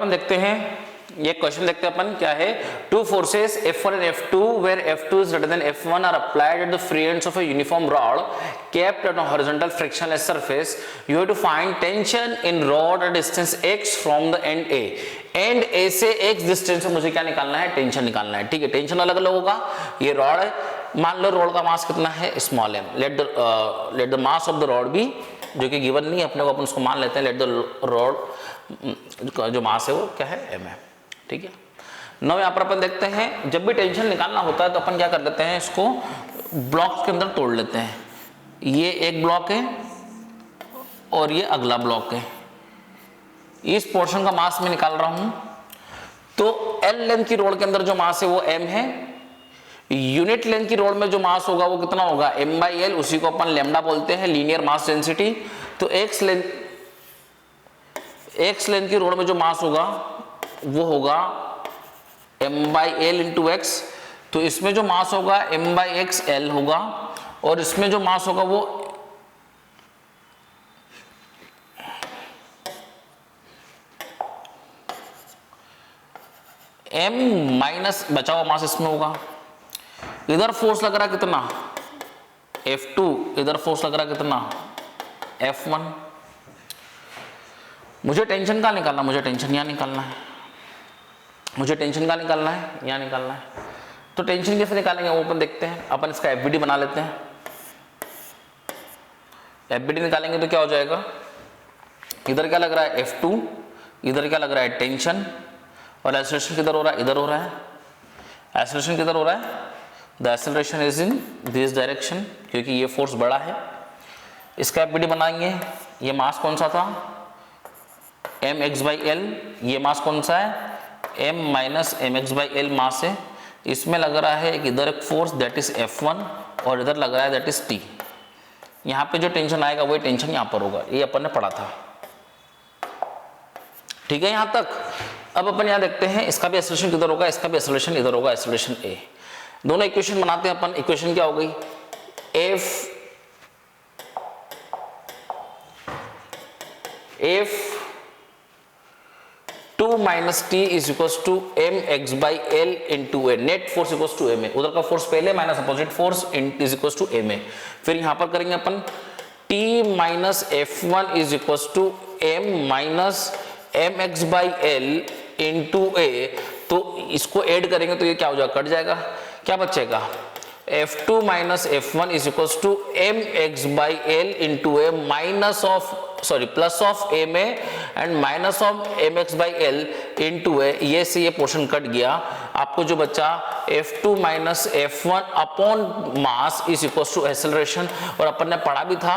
अपन देखते हैं, ये क्वेश्चन देखते हैं अपन, क्या है, two forces F1 and F2 where F2 is greater than F1 are applied at the free ends of a uniform rod kept on a horizontal frictionless surface. You have to find tension in rod at distance x from the end A. And A से x distance से मुझे क्या निकालना है, tension निकालना है। ठीक है, टेंशन अलग अलग होगा। ये रॉड है, मान लो रॉड का मास कितना है, small m। Let the mass of the rod be, जो कि गिवन नहीं है अपने को, अपन उसको मान लेते हैं। लेट द रॉड जो मास है वो क्या है, m है। ठीक है, नौ यहाँ पर अपन देखते हैं, जब भी टेंशन निकालना होता है तो अपन क्या कर लेते हैं, इसको ब्लॉक के अंदर तोड़ लेते हैं। ये एक ब्लॉक है और ये अगला ब्लॉक है। इस पोर्शन का मास मैं निकाल रहा हूं, तो L लेंथ की रोड के अंदर जो मास है वो m है। यूनिट लेंथ की रोड में जो मास होगा वो कितना होगा, m/l, उसी को अपन लैम्डा बोलते हैं, लीनियर मास डेंसिटी। तो x लेंथ की रोड में जो मास होगा वो होगा m/l इंटू x। तो इसमें जो मास होगा m/x l होगा, और इसमें जो मास होगा वो m माइनस बचा हुआ मास इसमें होगा। इधर फोर्स लग रहा है कितना, F2, इधर फोर्स लग रहा है कितना, F1। मुझे टेंशन का निकालना, मुझे टेंशन यहाँ निकालना है, मुझे टेंशन का निकालना है, यहाँ निकालना है। तो टेंशन कैसे निकालेंगे वो अपन देखते हैं। अपन इसका FBD बना लेते हैं। FBD निकालेंगे तो क्या हो जाएगा, इधर क्या लग रहा है, F2, इधर क्या लग रहा है, टेंशन, और एक्सेलरेशन किधर हो रहा है, इधर हो रहा है। एक्सेलरेशन किधर हो रहा है, the acceleration is in this direction, क्योंकि ये फोर्स बड़ा है। इसका FBD बनाएंगे। ये मास कौन सा था, mx/l। ये मास कौन सा है, m माइनस mx/l मास है। इसमें लग रहा है कि इधर एक फोर्स दैट इज F1 और इधर लग रहा है दैट इज T। यहाँ पे जो टेंशन आएगा वही टेंशन यहाँ पर होगा, ये अपन ने पढ़ा था। ठीक है यहाँ तक। अब अपन यहाँ देखते हैं, इसका भी एक्सेलरेशन किधर होगा, इसका भी एक्सेलरेशन इधर होगा, एक्सेलरेशन A। दोनों इक्वेशन बनाते हैं अपन। इक्वेशन क्या हो गई, F2 minus T is equal to mx/l into A। Net force equal to m है, उधर का फोर्स पहले minus opposite force is equal to m है। फिर यहाँ पर करेंगे अपन T minus F1 is equal to m minus mx/l into A। तो इसको ऐड करेंगे तो ये क्या हो जाएगा, कट जाएगा, क्या बचेगा, F2 minus F1 is equal to mx/l into A minus of plus of m a and minus of mx/l into A। ये से ये पोर्शन कट गया, आपको जो बचा F2 minus F1 upon mass is equal to acceleration. और अपन ने पढ़ा भी था,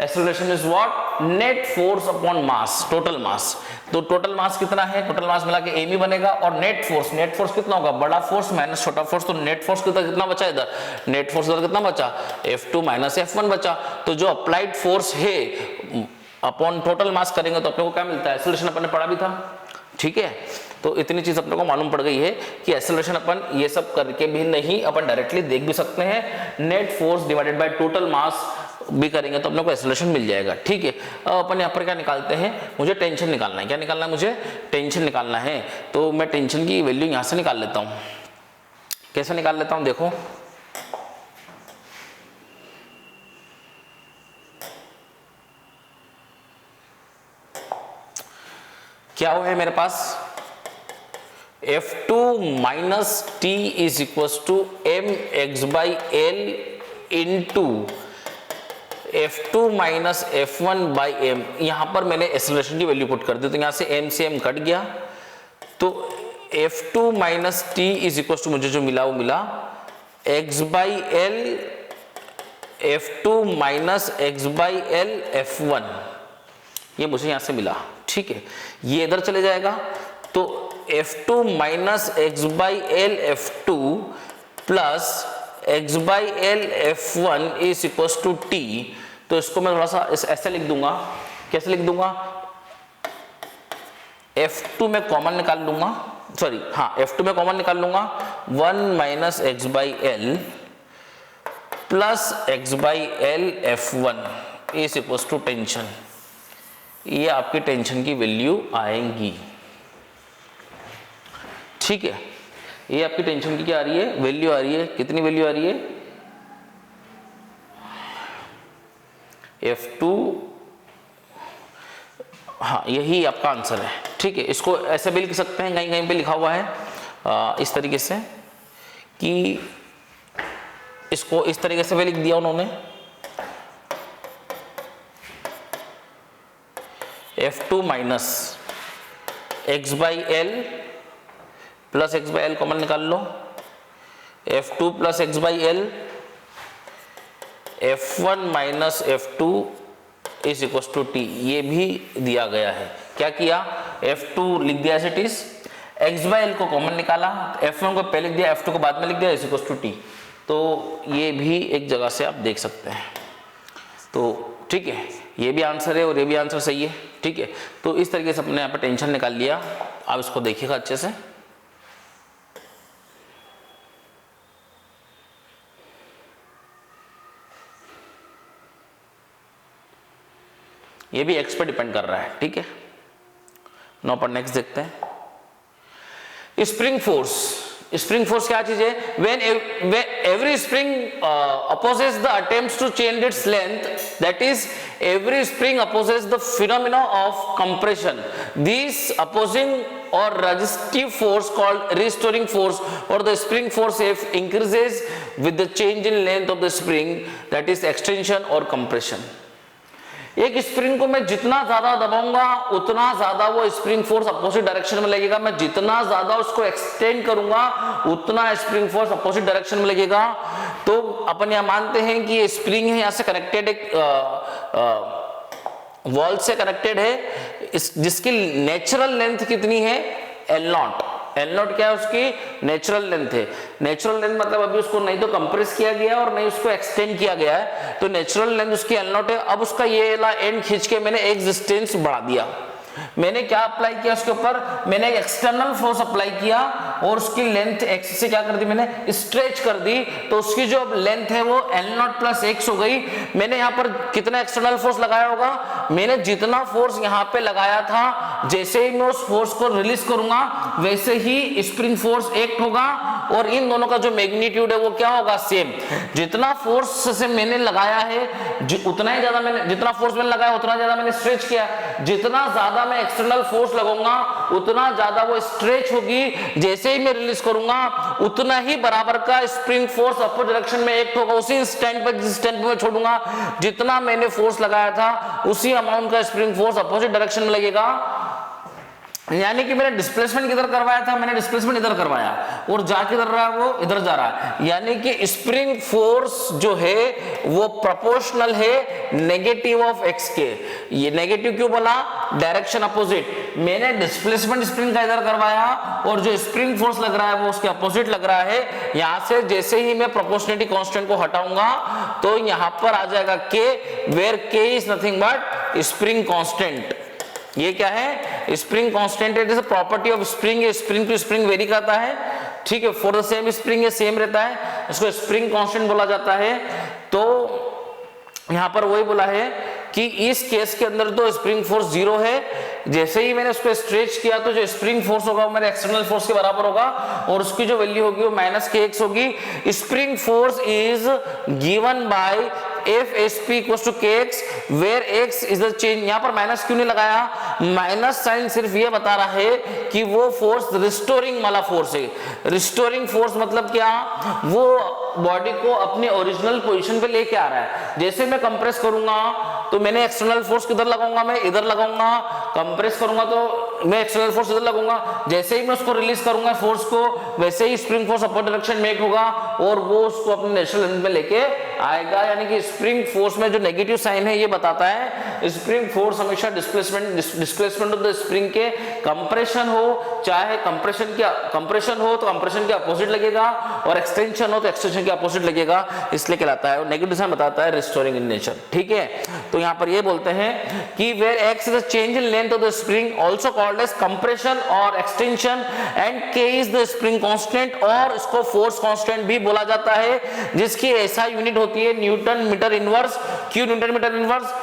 acceleration is what, net force upon mass, total mass. तो टोटल मास कितना है, टोटल मास मिला के m ही बनेगा। और नेट फोर्स कितना होगा, बड़ा फोर्स माइनस छोटा फोर्स। तो नेट फोर्स कितना बचा इधर, नेट फोर्स इधर कितना बचा, F2 माइनस F1 बचा। तो जो अप्लाइड फोर्स है अपॉन टोटल मास करेंगे तो अपने को क्या मिलता है, एक्सेलरेशन अपन ने पढ़ा भी था। ठीक है, तो इतनी चीज अपने को मालूम पड़ गई है कि एक्सेलरेशन अपन ये सब करके भी नहीं, अपन डायरेक्टली देख भी सकते हैं। Net force divided by total mass भी करेंगे तो अपने को एक्सेलरेशन मिल जाएगा। ठीक है, अब अपन यहाँ पर क्या निकालते हैं, मुझे टेंशन निकालना है। क्या निकालना है, मुझे टेंशन निकालना है। तो मैं टेंशन की वैल्यू यहाँ से निकाल लेता हूँ। कैसे निकाल लेता हूँ, देखो, क्या वो है मेरे पास, F2 minus T is equal to mx/l into F2 minus F1/m। यहां पर मैंने एक्सेलरेशन की वैल्यू पुट कर दी, तो यहां से m से m कट गया। तो F2 minus T is equal to मुझे जो मिला वो मिला x/l F2 minus x/l F1, ये मुझे यहां से मिला। ठीक है, ये इधर चले जाएगा, तो F2 minus x/l F2 plus x/l F1 is equal to T। तो इसको मैं थोड़ा सा ऐसे लिख दूंगा, कैसे लिख दूंगा, F2 में कॉमन निकाल लूंगा, सॉरी हाँ F2 में कॉमन निकाल लूंगा, 1 minus x/l plus x/l F1 is equal to tension. ये आपकी टेंशन की वैल्यू आएंगी। ठीक है, ये आपकी टेंशन की क्या आ रही है, वैल्यू आ रही है, कितनी वैल्यू आ रही है, F2, हाँ यही आपका आंसर है। ठीक है, इसको ऐसे भी लिख सकते हैं, कहीं कहीं पे लिखा हुआ है इस तरीके से कि इसको इस तरीके से भी लिख दिया उन्होंने, F2 minus X by L plus X by L common निकाल लो, F2 plus X by L, F1 minus F2 is equal to T, ये भी दिया गया है। क्या किया, F2 लिख दिया as it is, X by L को कॉमन निकाला, F1 को पहले लिख दिया, F2 को बाद में लिख दिया, इज इक्वल टू टी। तो ये भी एक जगह से आप देख सकते हैं। तो ठीक है, ये भी आंसर है और ये भी आंसर सही है। ठीक है, तो इस तरीके से अपने यहाँ पर टेंशन निकाल लिया। आप इसको देखिएगा अच्छे से। ये भी एक्स पे डिपेंड कर रहा है। ठीक है, नो पर नेक्स्ट देखते हैं। स्प्रिंग फोर्स, स्प्रिंग फोर्स क्या चीज है, when every spring opposes the attempts to change its length, that is every spring opposes the phenomena of compression. This opposing or resistive force called restoring force or the spring force F increases with the change in length of the spring, that is extension or compression. एक spring को मैं जितना ज्यादा दबाऊंगा उतना ज्यादा वो spring force opposite direction में लगेगा, मैं जितना ज्यादा उसको एक्सटेंड करूंगा उतना स्प्रिंग फोर्स अपोजिट डायरेक्शन में लगेगा। तो अपन यहां मानते हैं कि ये स्प्रिंग है, यहां से कनेक्टेड, एक वॉल से कनेक्टेड है, जिसकी नेचुरल लेंथ कितनी है, एल नॉट। एल नॉट क्या है, उसकी नेचुरल लेंथ है। नेचुरल लेंथ मतलब अभी उसको नहीं तो कंप्रेस किया गया और नहीं उसको एक्सटेंड किया गया है, तो नेचुरल लेंथ उसकी एल नॉट है। अब उसका ये एंड खींच के मैंने एक डिस्टेंस बढ़ा दिया। मैंने क्या अप्लाई किया उसके ऊपर, मैंने एक्सटर्नल फोर्स अप्लाई किया और उसकी लेंथ एक्स से क्या कर दी, मैंने स्ट्रेच कर दी। तो उसकी जो लेंथ है वो एल नॉट प्लस एक्स हो गई। मैंने यहाँ पर कितना एक्सटर्नल फोर्स लगाया होगा, मैंने जितना फोर्स यहाँ पे लगाया था, जैसे ही मैं उस फोर्स को रिलीज करूंगा वैसे ही स्प्रिंग फोर्स एक्ट होगा और इन दोनों का जो मैग्नीट्यूड है वो क्या होगा, सेम। जितना फोर्स से मैंने लगाया है उतना ही ज्यादा मैंने, जितना फोर्स मैंने लगाया उतना ज्यादा मैंने स्ट्रेच किया, जितना ज्यादा मैं एक्सटर्नल फोर्स लगाऊंगा उतना ज्यादा वो स्ट्रेच होगी। जैसे ही मैं रिलीज करूंगा उतना ही बराबर का स्प्रिंग फोर्स अपोजिट डायरेक्शन में एक्ट होगा। उसी स्टैंड पर, जिस स्टैंड पे मैं छोड़ूंगा, जितना मैंने फोर्स लगाया था उसी अमाउंट का स्प्रिंग फोर्स अपोजिट डायरेक्शन में लगेगा। यानी कि मैंने डिस्प्लेसमेंट किधर करवाया था, मैंने डिस्प्लेसमेंट इधर करवाया और जा किधर रहा है, वो इधर जा रहा है। यानी कि स्प्रिंग फोर्स जो है वो प्रोपोर्शनल है नेगेटिव ऑफ एक्स के। ये नेगेटिव क्यों बोला, डायरेक्शन अपोजिट। मैंने डिस्प्लेसमेंट स्प्रिंग का इधर करवाया और जो स्प्रिंग फोर्स लग रहा है वो उसके अपोजिट लग रहा है। यहां से जैसे ही मैं प्रोपोर्शनलिटी कांस्टेंट को हटाऊंगा तो यहां पर आ जाएगा के, वेयर के is nothing but spring constant. ये क्या है, स्प्रिंग कांस्टेंट है। जैसे प्रॉपर्टी ऑफ स्प्रिंग है, स्प्रिंग टू स्प्रिंग वेरी करता है। ठीक है, फॉर द सेम स्प्रिंग है, सेम रहता है, इसको स्प्रिंग कांस्टेंट बोला जाता है। तो यहां पर वही बोला है कि इस केस के अंदर तो स्प्रिंग फोर्स जीरो है। जैसे ही मैंने उसको स्ट्रेच किया तो जो स्प्रिंग फोर्स होगा वो मेरे एक्सटर्नल फोर्स के बराबर होगा और उसकी जो वैल्यू होगी वो माइनस के एक्स होगी। Spring force is given by F S P equal to k x where x is the change. यहां पर माइनस क्यों नहीं लगाया, माइनस साइन सिर्फ ये बता रहा है कि वो फोर्स रिस्टोरिंग वाला फोर्स है। रिस्टोरिंग फोर्स मतलब क्या, वो बॉडी को अपने ओरिजिनल पोजीशन पे लेके आ रहा है। जैसे मैं कंप्रेस करूंगा तो मैंने एक्सटर्नल फोर्स किधर लगाऊंगा, मैं इधर लगाऊंगा। कंप्रेस करूंगा तो मैं एक्सटर्नल फोर्स इधर लगाऊंगा। जैसे ही मैं उसको रिलीज करूंगा फोर्स को, वैसे ही स्प्रिंग फोर्स अपोजिट डायरेक्शन में एक्ट होगा और वो उसको अपने नेचुरल लेंथ में लेके आएगा। यानी कि स्प्रिंग फोर्स में जो नेगेटिव साइन है ये बताता है स्प्रिंग फोर्स हमेशा डिस्प्लेसमेंट ऑफ द स्प्रिंग के कंप्रेशन हो, चाहे कंप्रेशन हो तो कंप्रेशन के अपोजिट लगेगा और एक्सटेंशन हो तो एक्सटेंशन के अपोजिट लगेगा, इसलिए कहलाता है। और नेगेटिव साइन बताता है रिस्टोरिंग इन नेचर। ठीक है, तो यहां पर ये बोलते हैं कि where x is the change in length of the spring also called as compression और extension and K is the spring constant, और इसको फोर्स कांस्टेंट भी बोला जाता है जिसकी ऐसा यूनिट होती है न्यूटन मीटर इनवर्स। क्यों newton metre inverse,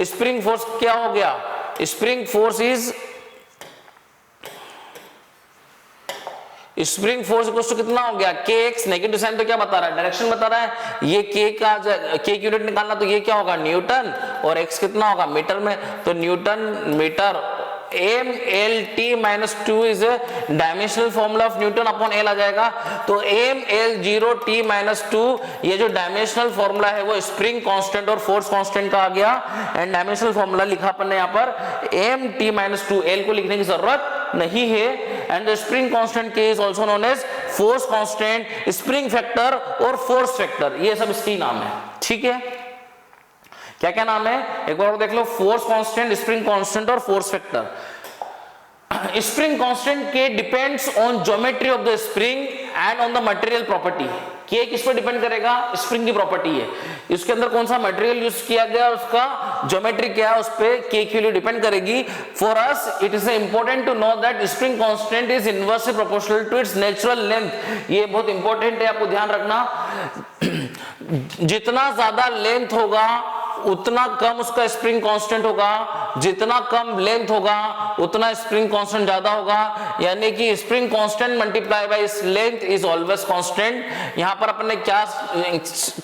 spring force क्या हो गया, spring force is spring force equal to कितना हो गया के एक्स, नेगेटिव साइन तो क्या बता रहा है, डायरेक्शन बता रहा है, ये के का के की यूनिट निकालना तो ये क्या होगा न्यूटन, और एक्स कितना होगा मीटर में, तो newton metre. M L T minus two is dimensional formula of newton upon L आ जाएगा, तो M L zero T minus two, ये जो डायमेंशनल फॉर्मूला है वो स्प्रिंग कांस्टेंट और फोर्स कांस्टेंट का आ गया, एंड डायमेंशनल फॉर्मूला लिखा अपन ने यहाँ पर M T minus two, L को लिखने की जरूरत नहीं है, and the spring constant K is also known as force constant, spring factor और फोर्स फैक्टर, ये सब इसकी नाम है। ठीक है, क्या क्या नाम है एक बार और देख लो, फोर्स कांस्टेंट, स्प्रिंग कांस्टेंट और फोर्स फैक्टर। स्प्रिंग कांस्टेंट के depends on geometry of the spring and on the material property, के किस पर डिपेंड करेगा, स्प्रिंग की प्रॉपर्टी है, इसके अंदर कौन सा मटेरियल यूज किया गया, उसका ज्योमेट्री क्या है, उस पे के की वैल्यू डिपेंड करेगी। For us it is important to know that spring constant is inversely proportional to its natural length, ये बहुत इंपॉर्टेंट है, आपको ध्यान रखना, जितना ज्यादा लेंथ होगा उतना कम उसका स्प्रिंग कांस्टेंट होगा, जितना कम लेंथ होगा उतना स्प्रिंग कांस्टेंट ज्यादा होगा, यानी कि स्प्रिंग कांस्टेंट मल्टीप्लाई बाय इस लेंथ इज ऑलवेज कांस्टेंट। यहां पर अपन ने क्या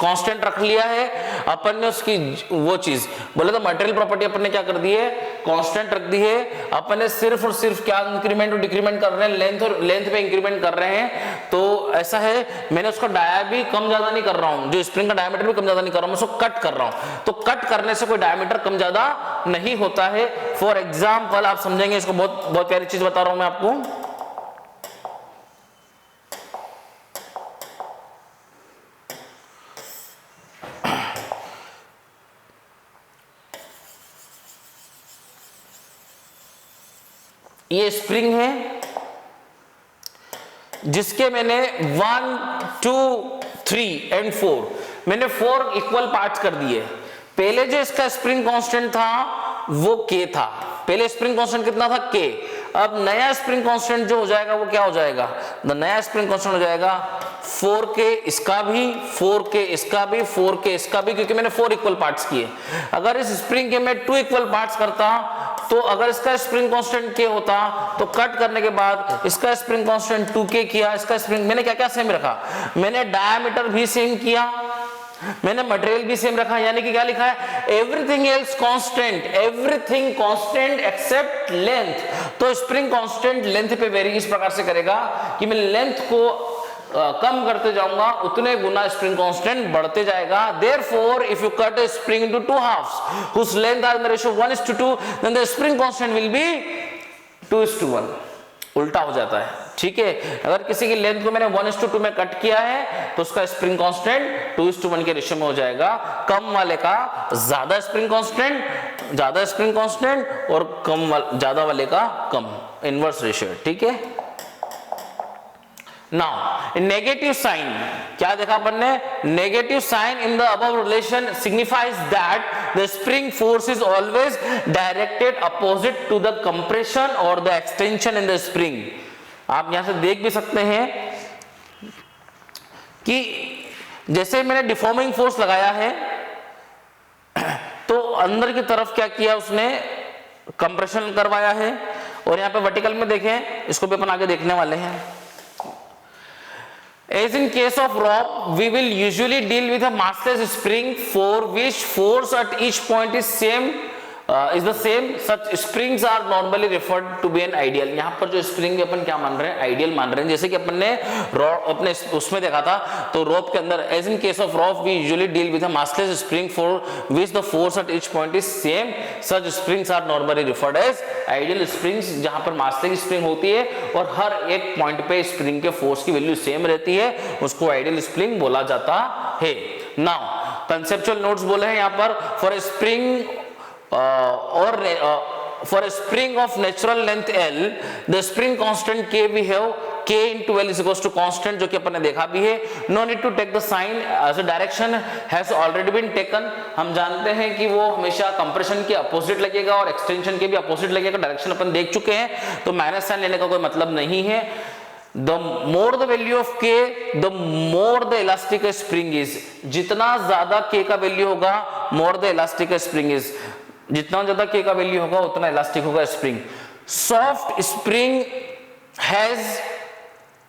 कांस्टेंट रख लिया है, अपन ने उसकी वो चीज बोले तो मटेरियल प्रॉपर्टी अपन ने क्या कर दी है, कांस्टेंट रख दी है, अपन ने सिर्फ और सिर्फ क्या इंक्रीमेंट और डिक्रीमेंट कर रहे हैं, लेंथ और लेंथ पे इंक्रीमेंट कर रहे हैं, तो ऐसा है, मैंने उसका डाया भी कम ज्यादा नहीं कर रहा हूं, जो स्प्रिंग का डायमीटर भी कम ज्यादा नहीं कर रहा हूं, मैं उसको कट कर रहा हूं, तो कट करने से कोई डायमीटर कम ज्यादा नहीं होता है। फॉर एग्जांपल आप समझेंगे इसको, बहुत बहुत प्यारी चीज बता रहा हूं मैं आपको, ये स्प्रिंग है जिसके मैंने 1 2 3 एंड 4 मैंने 4 इक्वल पार्ट्स कर दिए। पहले जो इसका स्प्रिंग कांस्टेंट था वो के था, पहले स्प्रिंग कांस्टेंट कितना था के, अब नया स्प्रिंग कांस्टेंट जो हो जाएगा वो क्या हो जाएगा, द नया स्प्रिंग कांस्टेंट हो जाएगा 4k इसका भी, 4k इसका भी, 4k इसका भी, क्योंकि मैंने 4 इक्वल पार्ट्स किए। अगर इस स्प्रिंग के मैं 2 इक्वल पार्ट्स करता तो अगर इसका स्प्रिंग कांस्टेंट k होता तो कट करने के बाद इसका स्प्रिंग कांस्टेंट 2k किया, इसका स्प्रिंग मैंने क्या क्या सेम रखा, मैंने डायमीटर भी सेम किया, मैंने मटेरियल भी सेम रखा, यानी कि क्या लिखा है, everything else constant, everything constant except length. तो स्प्रिंग कांस्टेंट लेंथ पे वेरी इस प्रकार से करेगा कि मैं लेंथ को कम करते जाऊंगा उतने गुना स्प्रिंग कांस्टेंट बढ़ते जाएगा। Therefore, if you cut a spring into 2 halves whose length are in the ratio 1:2, then the spring constant will be 2:1, उल्टा हो जाता है। ठीक है, अगर किसी की लेंथ को मैंने 1:2 में कट किया है तो उसका स्प्रिंग कांस्टेंट 2:1 के रेशियो में हो जाएगा, कम वाले का ज्यादा स्प्रिंग कांस्टेंट, ज्यादा स्प्रिंग कांस्टेंट और ज्यादा वाले का कम, इनवर्स रेशियो। ठीक है, नाउ नेगेटिव साइन क्या देखा अपन ने, negative sign in the above relation signifies that the spring force is always directed opposite to the compression और the extension in the spring. आप यहां से देख भी सकते हैं कि जैसे मैंने डिफॉर्मिंग फोर्स लगाया है तो अंदर की तरफ क्या किया उसने, कंप्रेशन करवाया है, और यहां पे वर्टिकल में देखें, इसको भी अपन आगे देखने वाले हैं। As in case of rope, we will usually deal with a massless spring for which force at each point is the same. Such springs are normally referred to be an ideal. यहाँ पर जो spring अपन क्या मान रहे हैं, ideal मान रहे हैं। जैसे कि अपन ने अपने उसमें देखा था, तो रोप के अंदर as in case of rope we usually deal with a massless spring for which the force at each point is same. Such springs are normally referred as ideal springs, जहां पर massless स्प्रिंग होती है और हर एक point पे spring के force की value same रहती है, उसको आइडियल स्प्रिंग बोला जाता है। नाउ कंसेप्चुअल नोट्स बोले हैं यहाँ पर, for a spring or for a spring of natural length L, the spring constant K we have K into L is equals to constant, जो कि अपन ने देखा भी है। No need to take the sign as a direction has already been taken. हम जानते हैं कि वो हमेशा कंप्रेशन के अपोजिट लगेगा और एक्सटेंशन के भी अपोजिट लगेगा, डायरेक्शन अपन देख चुके हैं, तो माइनस साइन लेने का कोई मतलब नहीं है। The more the value of K, the more the elastic a spring is. जितना ज्यादा K का वैल्यू होगा, more the elastic a spring is. जितना ज्यादा K का वैल्यू होगा उतना इलास्टिक होगा spring. Soft spring has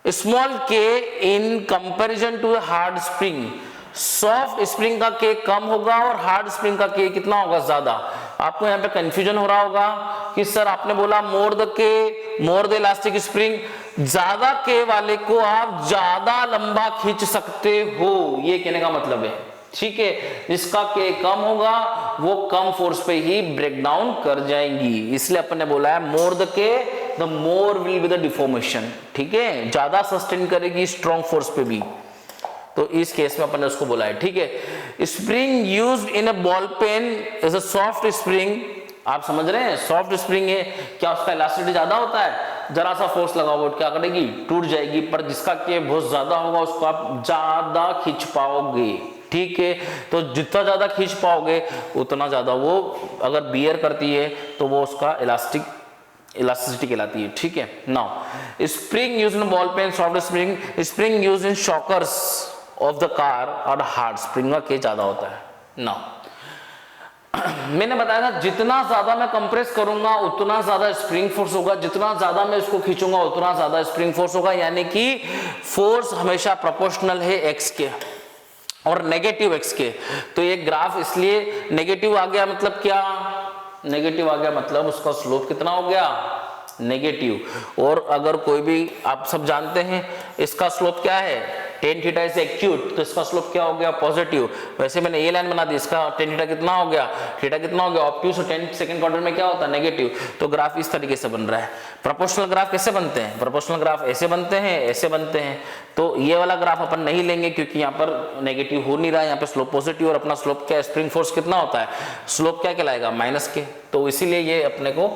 small k in comparison to hard spring, soft spring का के कम होगा और हार्ड स्प्रिंग का के कितना होगा, ज्यादा। आपको यहाँ पे कंफ्यूजन हो रहा होगा कि सर आपने बोला मोर द के, मोर द इलास्टिक स्प्रिंग, ज्यादा के वाले को आप ज्यादा लंबा खींच सकते हो, ये कहने का मतलब है, ठीक है। जिसका के कम होगा वो कम फोर्स पे ही ब्रेक डाउन कर जाएंगी, इसलिए अपन ने बोला है मोर द के the more will be the deformation, ठीक है, ज्यादा सस्टेन करेगी स्ट्रॉन्ग फोर्स पे भी, तो इस केस में अपन ने उसको बोला है, ठीक है। Spring used in a ball pen is a soft spring, आप समझ रहे हैं, सॉफ्ट स्प्रिंग है, क्या उसका इलास्टिसिटी ज्यादा होता है, जरा सा फोर्स लगाओ क्या करेगी, टूट जाएगी, पर जिसका के बहुत ज्यादा होगा उसको आप ज्यादा खींच पाओगे, ठीक है। तो जितना ज्यादा खींच पाओगे उतना ज्यादा वो अगर बियर करती है तो वो उसका इलास्टिसिटी कहलाती है, ठीक है। Now spring used in ball pen, soft spring, spring used in shockers of the car और हार्ड स्प्रिंग का के ज्यादा होता है। नाउ मैंने बताया था जितना ज्यादा मैं कंप्रेस करूंगा उतना ज्यादा स्प्रिंग फोर्स होगा, जितना ज्यादा मैं इसको खींचूंगा उतना ज्यादा स्प्रिंग फोर्स होगा, यानी कि फोर्स हमेशा प्रोपोर्शनल है एक्स के और नेगेटिव एक्स के। तो ये ग्राफ इसलिए नेगेटिव आ गया, मतलब क्या नेगेटिव आ गया, मतलब उसका स्लोप कितना हो गया, नेगेटिव। और अगर कोई भी, आप सब जानते हैं इसका स्लोप क्या है, टेन थीटा इज एक्यूट, तो इसका स्लोप क्या हो गया, पॉजिटिव। वैसे मैंने ये लाइन बना दी, इसका टेन थीटा कितना हो गया, थीटा कितना हो गया, ऑब्ट्यूज, और 10 सेकंड क्वार्टर में क्या होता है, नेगेटिव। तो ग्राफ इस तरीके से बन रहा है। प्रोपोर्शनल ग्राफ कैसे बनते हैं, प्रोपोर्शनल ग्राफ ऐसे बनते हैं, ऐसे बनते हैं। तो ये वाला ग्राफ अपन नहीं लेंगे क्योंकि यहाँ पर नेगेटिव हो नहीं रहा है, यहाँ पे स्लोप पॉजिटिव, और अपना स्लोप क्या, स्प्रिंग फोर्स कितना होता है, स्लोप क्या कहलाएगा, माइनस के। तो इसीलिए ये अपने को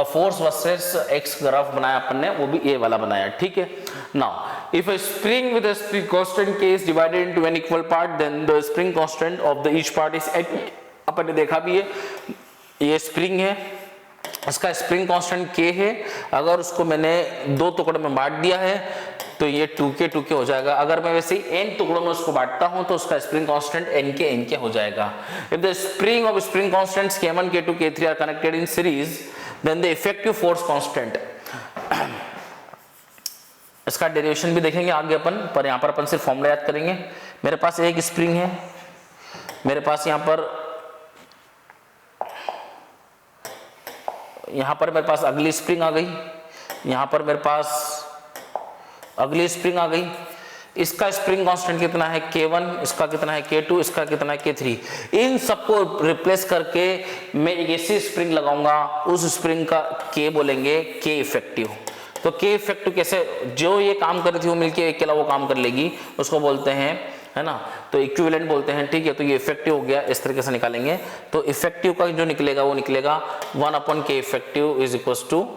फोर्स वर्सेस एक्स ग्राफ बनाया अपन ने, वो भी ये वाला बनाया, ठीक है। Now if a spring with a spring constant k is divided into n equal part, then the spring constant of the each part is at, अपन ने देखा भी है, ये स्प्रिंग है, इसका स्प्रिंग कांस्टेंट k है, अगर उसको मैंने दो टुकड़े में बांट दिया है तो ये 2k हो जाएगा। अगर मैं वैसे ही n टुकड़ों में उसको बांटता हूं तो उसका स्प्रिंग कांस्टेंट n के हो जाएगा। If the spring of spring constants k1, k2, k3 are connected in series, then the effective force constant, इसका डेरिवेशन भी देखेंगे आगे अपन, पर यहाँ पर अपन सिर्फ फॉर्मूला याद करेंगे। मेरे पास एक स्प्रिंग है, मेरे पास यहाँ पर मेरे पास अगली स्प्रिंग आ गई, यहाँ पर मेरे पास अगली स्प्रिंग आ गई। इसका स्प्रिंग कांस्टेंट कितना है, k1, इसका कितना है, k2, इसका कितना है, k3। इन सबको रिप्लेस करके मैं एक ऐसी स्प्रिंग लगाऊंगा, उस स्प्रिंग का k बोलेंगे k इफेक्टिव। तो के इफेक्टिव कैसे, जो ये काम कर रही थी वो मिलके एक के अलावा वो काम कर लेगी, उसको बोलते हैं, है ना, तो इक्विवेलेंट बोलते हैं, ठीक है। तो ये इफेक्टिव हो गया, इस तरीके से निकालेंगे। तो इफेक्टिव का जो निकलेगा वो निकलेगा 1/k effective is equal to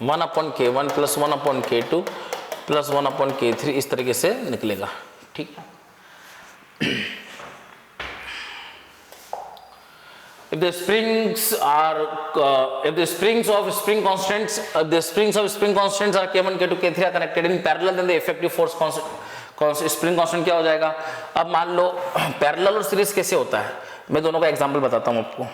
1/k1 plus 1/k2 plus 1/k3, इस तरीके से निकलेगा, ठीक है। If the springs of spring constants are k1, k2, k3 are connected in parallel, then the effective force spring constant क्या हो जाएगा। अब मान लो पैरेलल और सीरीज कैसे होता है, मैं दोनों का एग्जांपल बताता हूं आपको।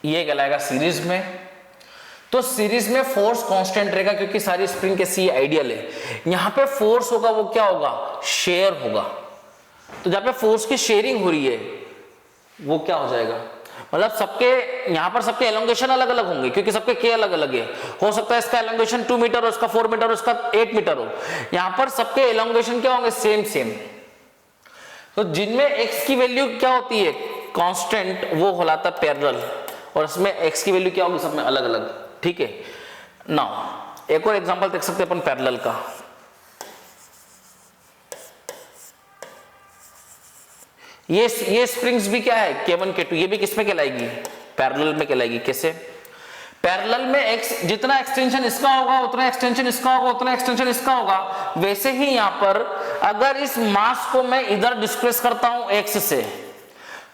ये कहलाएगा सीरीज में। तो सीरीज में फोर्स कांस्टेंट रहेगा क्योंकि सारी स्प्रिंग कैसी आइडियल है। यहां पे फोर्स होगा वो क्या होगा, शेयर होगा। तो जहां पे फोर्स की शेयरिंग हो रही है वो क्या हो जाएगा, मतलब सबके यहां पर सबके एलोंगेशन अलग अलग होंगे क्योंकि सबके के अलग अलग है। हो सकता है इसका एलोंगेशन 2 मीटर और इसका 4 मीटर और इसका 8 मीटर हो, यहां पर सबके एलोंगेशन क्या होंगे, सेम। तो जिनमें एक्स की वैल्यू क्या होती है कांस्टेंट, वो कहलाता पैरेलल, और इसमें x की वैल्यू क्या होगी सब में अलग अलग, ठीक है। नाउ एक और एग्जांपल देख सकते हैं अपन पैरेलल का। ये स्प्रिंग्स भी क्या है, k1 k2, ये भी किसमें कहलाएगी, पैरेलल में कहलाएगी। कैसे, पैरेलल में एक्स जितना एक्सटेंशन इसका होगा उतना एक्सटेंशन इसका होगा उतना एक्सटेंशन इसका होगा। वैसे ही यहां पर अगर इस मास को मैं इधर डिस्प्लेस करता हूं एक्स से,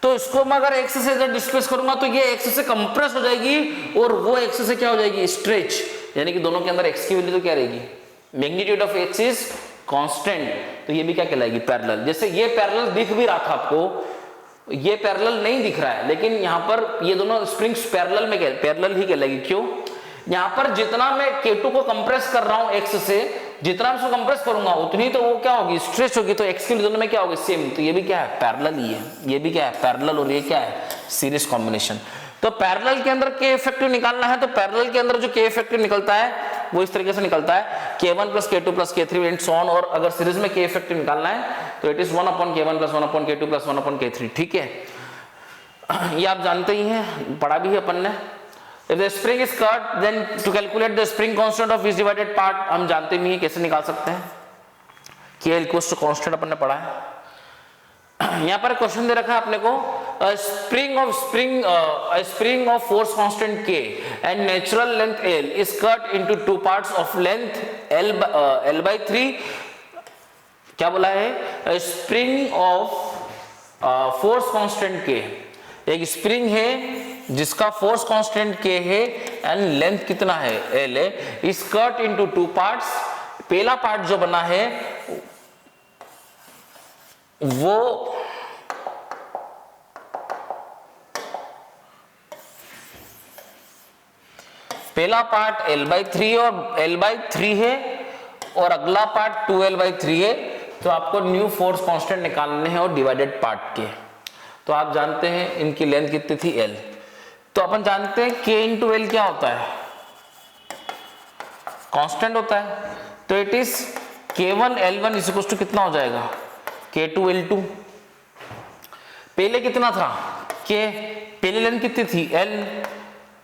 तो इसको मैं अगर एक्स से इधर डिस्प्लेस करूंगा तो ये एक्स से कंप्रेस हो जाएगी और वो एक्स से क्या हो जाएगी, स्ट्रेच, यानी कि दोनों के अंदर एक्स की वैल्यू तो क्या रहेगी, magnitude of x is constant, तो ये भी क्या कहलाएगी, पैरेलल। जैसे ये पैरेलल दिख भी रहा था आपको, ये पैरेलल नहीं दिख रहा है, लेकिन यहां पर ये दोनों स्प्रिंग्स पैरेलल में पैरेलल ही कहलाएगी। क्यों, यहां पर जितना मैं K2 को कंप्रेस कर रहा हूं एक्स से, जितना मैं उसको कंप्रेस करूंगा उतनी तो वो क्या होगी, स्ट्रेच होगी, तो एक्स के दोनों में क्या होगी, सेम, तो ये भी क्या है, पैरेलल ही है, ये भी क्या है, पैरेलल, और ये क्या है, सीरीज कॉम्बिनेशन। तो पैरेलल के अंदर के इफेक्टिव निकालना है, तो पैरेलल के अंदर जो के इफेक्टिव निकलता है वो इस तरीके से निकलता है, K1 plus K2 plus K3 and so on, और अगर सीरीज में के इफेक्टिव निकालना है तो it is 1/K1 plus 1/K2 plus 1/K3, ठीक है, ये आप जानते ही हैं, पढ़ा भी है अपन ने। If the spring is cut, then to calculate the spring constant of each divided part, हम जानते भी हैं कैसे निकाल सकते हैं, K equals to constant अपन ने पढ़ा है। यहाँ पर क्वेश्चन दे रखा है अपने को, a spring of force constant K and natural length L is cut into two parts of length L/3, क्या बोला है, a spring of force constant K, एक स्प्रिंग है जिसका फोर्स कांस्टेंट K है एंड लेंथ कितना है, L है, is cut into two parts, पहला पार्ट जो बना है वो पहला पार्ट L/3 और L/3 है और अगला पार्ट 2L/3 है, तो आपको न्यू फोर्स कांस्टेंट निकालने हैं और डिवाइडेड पार्ट के। तो आप जानते हैं इनकी लेंथ कितनी थी, L, तो अपन जानते हैं K इंटू L क्या होता है, कांस्टेंट होता है, तो it is K1 L1 is equal to कितना हो जाएगा, K2 L2। पहले कितना था K, पहले लेंथ कितनी थी L,